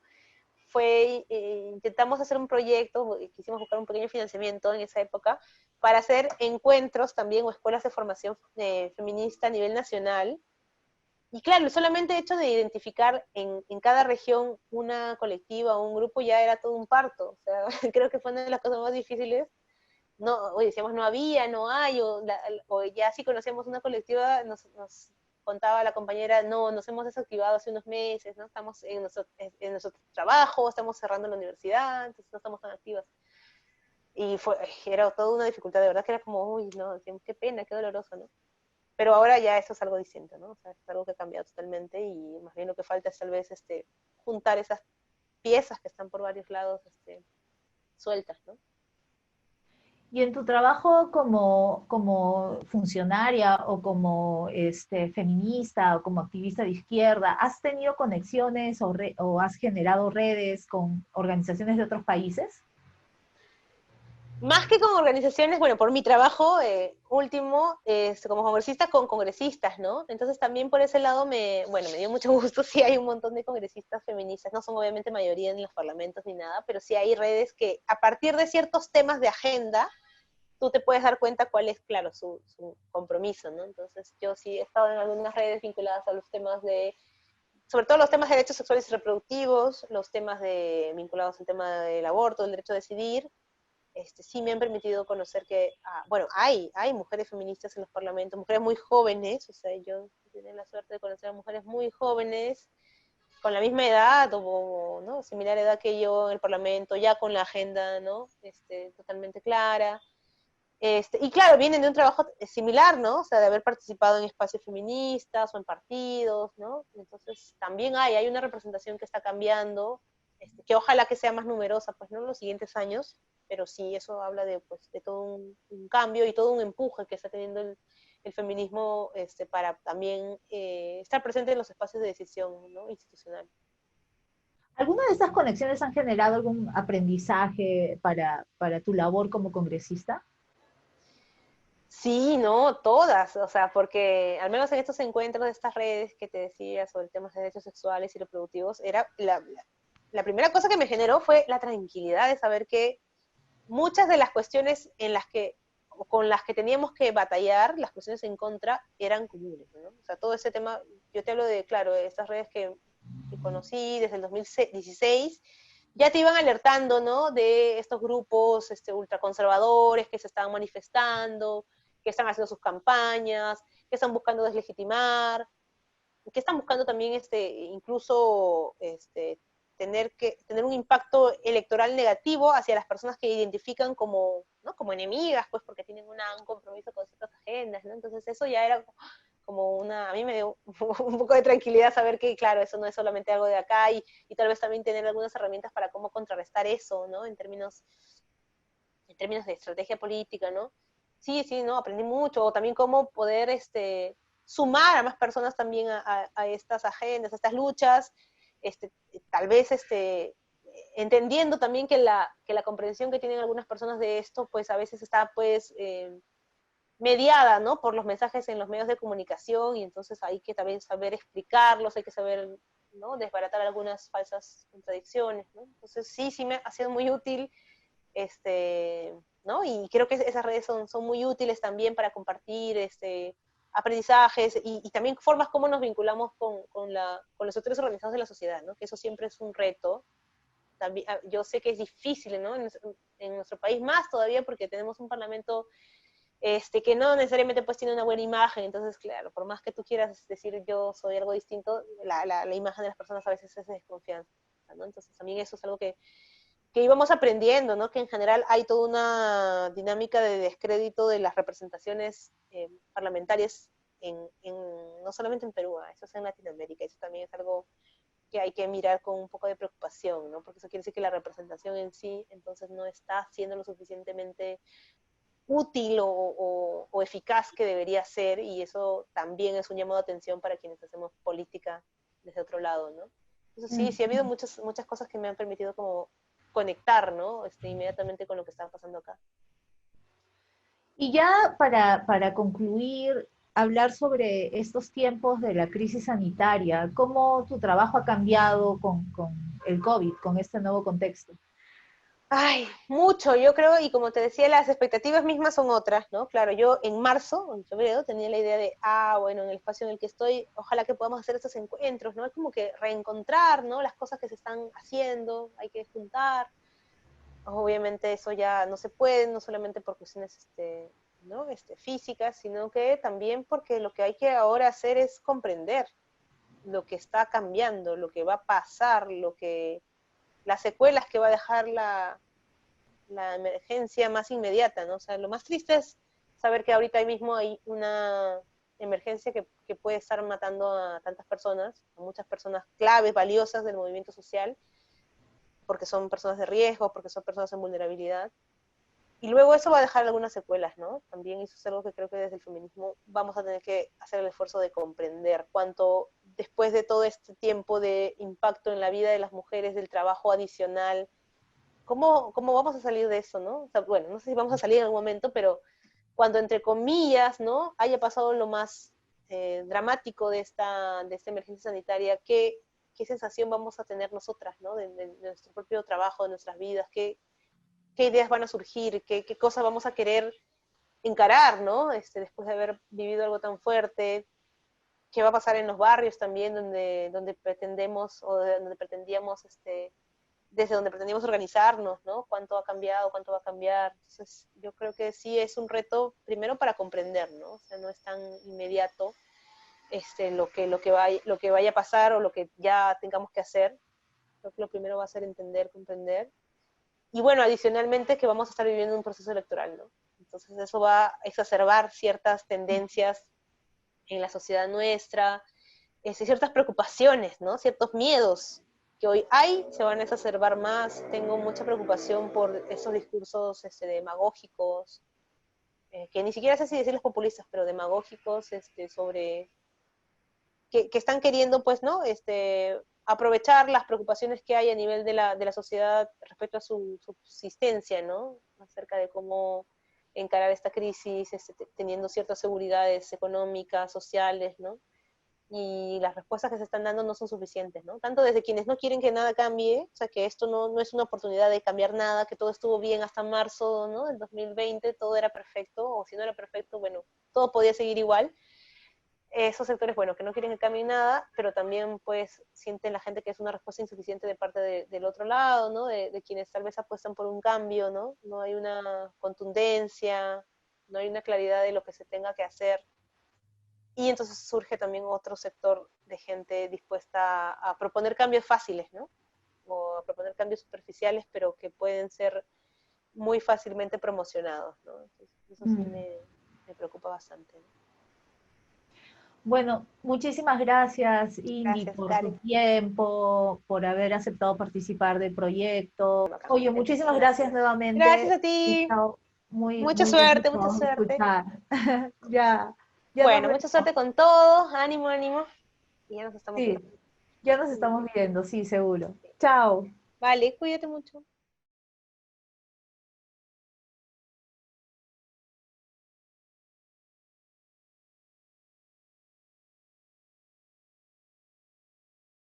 fue, intentamos hacer un proyecto, quisimos buscar un pequeño financiamiento en esa época, para hacer encuentros también o escuelas de formación feminista a nivel nacional. Y claro, solamente el hecho de identificar en cada región una colectiva o un grupo ya era todo un parto. O sea, creo que fue una de las cosas más difíciles. No, o decíamos no había, no hay, o ya si conocíamos una colectiva, nos contaba la compañera, no, nos hemos desactivado hace unos meses, ¿no? Estamos en nuestro trabajo, estamos cerrando la universidad, entonces no estamos tan activas. Y era toda una dificultad, de verdad que era como, uy, no, qué pena, qué doloroso, ¿no? Pero ahora ya eso es algo distinto, ¿no? O sea, es algo que ha cambiado totalmente y más bien lo que falta es tal vez juntar esas piezas que están por varios lados sueltas, ¿no? Y en tu trabajo como funcionaria o como feminista o como activista de izquierda, ¿has tenido conexiones o has generado redes con organizaciones de otros países? Más que con organizaciones, bueno, por mi trabajo último, como congresista, con congresistas, ¿no? Entonces también por ese lado me dio mucho gusto, sí hay un montón de congresistas feministas, no son obviamente mayoría en los parlamentos ni nada, pero sí hay redes que a partir de ciertos temas de agenda, tú te puedes dar cuenta cuál es, claro, su compromiso, ¿no? Entonces yo sí he estado en algunas redes vinculadas a los temas sobre todo los temas de derechos sexuales y reproductivos, los temas vinculados al tema del aborto, del derecho a decidir. Sí me han permitido conocer que, bueno, hay mujeres feministas en los parlamentos, mujeres muy jóvenes, o sea, yo tengo la suerte de conocer a mujeres muy jóvenes, con la misma edad, o ¿no? Similar edad que yo en el parlamento, ya con la agenda, ¿no? Totalmente clara. Y claro, vienen de un trabajo similar, ¿no? O sea, de haber participado en espacios feministas o en partidos, ¿no? Entonces, también hay una representación que está cambiando, que ojalá que sea más numerosa, pues, ¿no? En los siguientes años, pero sí, eso habla de todo un cambio y todo un empuje que está teniendo el feminismo para también estar presente en los espacios de decisión, ¿no? Institucional. ¿Alguna de estas conexiones han generado algún aprendizaje para tu labor como congresista? Sí, no, todas, o sea, porque al menos en estos encuentros de estas redes que te decía sobre temas de derechos sexuales y reproductivos, era la primera cosa que me generó fue la tranquilidad de saber que muchas de las cuestiones con las que teníamos que batallar, las cuestiones en contra, eran comunes, ¿no? O sea, todo ese tema, yo te hablo claro, de estas redes que conocí desde el 2016, ya te iban alertando, ¿no? De estos grupos ultraconservadores que se estaban manifestando, que están haciendo sus campañas, que están buscando deslegitimar, que están buscando también incluso tener un impacto electoral negativo hacia las personas que identifican como, ¿no? Como enemigas, pues porque tienen un compromiso con ciertas agendas, ¿no? Entonces eso ya era como a mí me dio un poco de tranquilidad saber que, claro, eso no es solamente algo de acá y tal vez también tener algunas herramientas para cómo contrarrestar eso, ¿no? En términos de estrategia política, ¿no? Sí, sí, ¿no? Aprendí mucho, o también cómo poder sumar a más personas también a estas agendas, a estas luchas, tal vez entendiendo también que la comprensión que tienen algunas personas de esto, pues a veces está pues mediada, ¿no? Por los mensajes en los medios de comunicación, y entonces hay que también saber explicarlos, hay que saber ¿no? Desbaratar algunas falsas contradicciones, ¿no? Entonces sí me ha sido muy útil, ¿no? Y creo que esas redes son muy útiles también para compartir aprendizajes y también formas como nos vinculamos con los sectores organizados de la sociedad, ¿no? Que eso siempre es un reto. También, yo sé que es difícil, ¿no? En nuestro país más todavía porque tenemos un parlamento que no necesariamente pues tiene una buena imagen, entonces claro, por más que tú quieras decir yo soy algo distinto, la imagen de las personas a veces es de desconfianza, ¿no? Entonces también eso es algo que íbamos aprendiendo, ¿no? Que en general hay toda una dinámica de descrédito de las representaciones parlamentarias no solamente en Perú, eso es en Latinoamérica, eso también es algo que hay que mirar con un poco de preocupación, ¿no? Porque eso quiere decir que la representación en sí, entonces no está siendo lo suficientemente útil o eficaz que debería ser, y eso también es un llamado de atención para quienes hacemos política desde otro lado, ¿no? Entonces sí ha habido muchas cosas que me han permitido como conectar, ¿no? Inmediatamente con lo que estaba pasando acá. Y ya para concluir, hablar sobre estos tiempos de la crisis sanitaria, ¿cómo tu trabajo ha cambiado con el COVID, con este nuevo contexto? Ay, mucho, yo creo, y como te decía, las expectativas mismas son otras, ¿no? Claro, yo en marzo, en febrero, tenía la idea de, bueno, en el espacio en el que estoy, ojalá que podamos hacer estos encuentros, ¿no? Es como que reencontrar, ¿no? Las cosas que se están haciendo, hay que juntar. Obviamente eso ya no se puede, no solamente por cuestiones, ¿no? Físicas, sino que también porque lo que hay que ahora hacer es comprender lo que está cambiando, lo que va a pasar, las secuelas que va a dejar la emergencia más inmediata, ¿no? O sea, lo más triste es saber que ahorita mismo hay una emergencia que puede estar matando a tantas personas, a muchas personas claves, valiosas del movimiento social, porque son personas de riesgo, porque son personas en vulnerabilidad. Y luego eso va a dejar algunas secuelas, ¿no? También eso es algo que creo que desde el feminismo vamos a tener que hacer el esfuerzo de comprender cuánto, después de todo este tiempo de impacto en la vida de las mujeres, del trabajo adicional, ¿cómo vamos a salir de eso, no? O sea, bueno, no sé si vamos a salir en algún momento, pero cuando entre comillas, ¿no? Haya pasado lo más dramático de esta emergencia sanitaria, ¿qué sensación vamos a tener nosotras, ¿no? De nuestro propio trabajo, de nuestras vidas, qué ideas van a surgir, qué cosas vamos a querer encarar, ¿no? Después de haber vivido algo tan fuerte, qué va a pasar en los barrios también donde pretendemos o donde pretendíamos desde donde pretendíamos organizarnos, ¿no? ¿Cuánto ha cambiado, cuánto va a cambiar? Entonces, yo creo que sí es un reto, primero para comprender, ¿no? O sea, no es tan inmediato lo que vaya a pasar o lo que ya tengamos que hacer. Creo que lo primero va a ser entender, comprender. Y bueno, adicionalmente que vamos a estar viviendo un proceso electoral, ¿no? Entonces eso va a exacerbar ciertas tendencias en la sociedad nuestra, ciertas preocupaciones, ¿no? Ciertos miedos que hoy hay se van a exacerbar más. Tengo mucha preocupación por esos discursos demagógicos, que ni siquiera sé si decirlos populistas, pero demagógicos, sobre que están queriendo, pues, ¿no? Aprovechar las preocupaciones que hay a nivel de la sociedad respecto a su subsistencia, ¿no? Acerca de cómo encarar esta crisis, teniendo ciertas seguridades económicas, sociales, ¿no? Y las respuestas que se están dando no son suficientes, ¿no? Tanto desde quienes no quieren que nada cambie, o sea, que esto no es una oportunidad de cambiar nada, que todo estuvo bien hasta marzo, ¿no? Del 2020, todo era perfecto, o si no era perfecto, bueno, todo podía seguir igual. Esos sectores, bueno, que no quieren que cambie nada, pero también, pues, sienten la gente que es una respuesta insuficiente de parte del otro lado, ¿no? De quienes tal vez apuestan por un cambio, ¿no? No hay una contundencia, no hay una claridad de lo que se tenga que hacer. Y entonces surge también otro sector de gente dispuesta a proponer cambios fáciles, ¿no? O a proponer cambios superficiales, pero que pueden ser muy fácilmente promocionados, ¿no? Entonces, eso sí me preocupa bastante, ¿no? Bueno, muchísimas gracias, Indy, Gracias, por tu Karen. tiempo, por haber aceptado participar del proyecto. Oye, muchísimas gracias Gracias nuevamente. a He ti. estado Mucha muy suerte, mucha bonito suerte. escuchar. Ya, ya nos Bueno, mucha vemos. suerte con todo. Ánimo, ánimo. Y ya nos estamos Sí, viendo. ya nos estamos viendo, sí, seguro. Chao. Vale, cuídate mucho.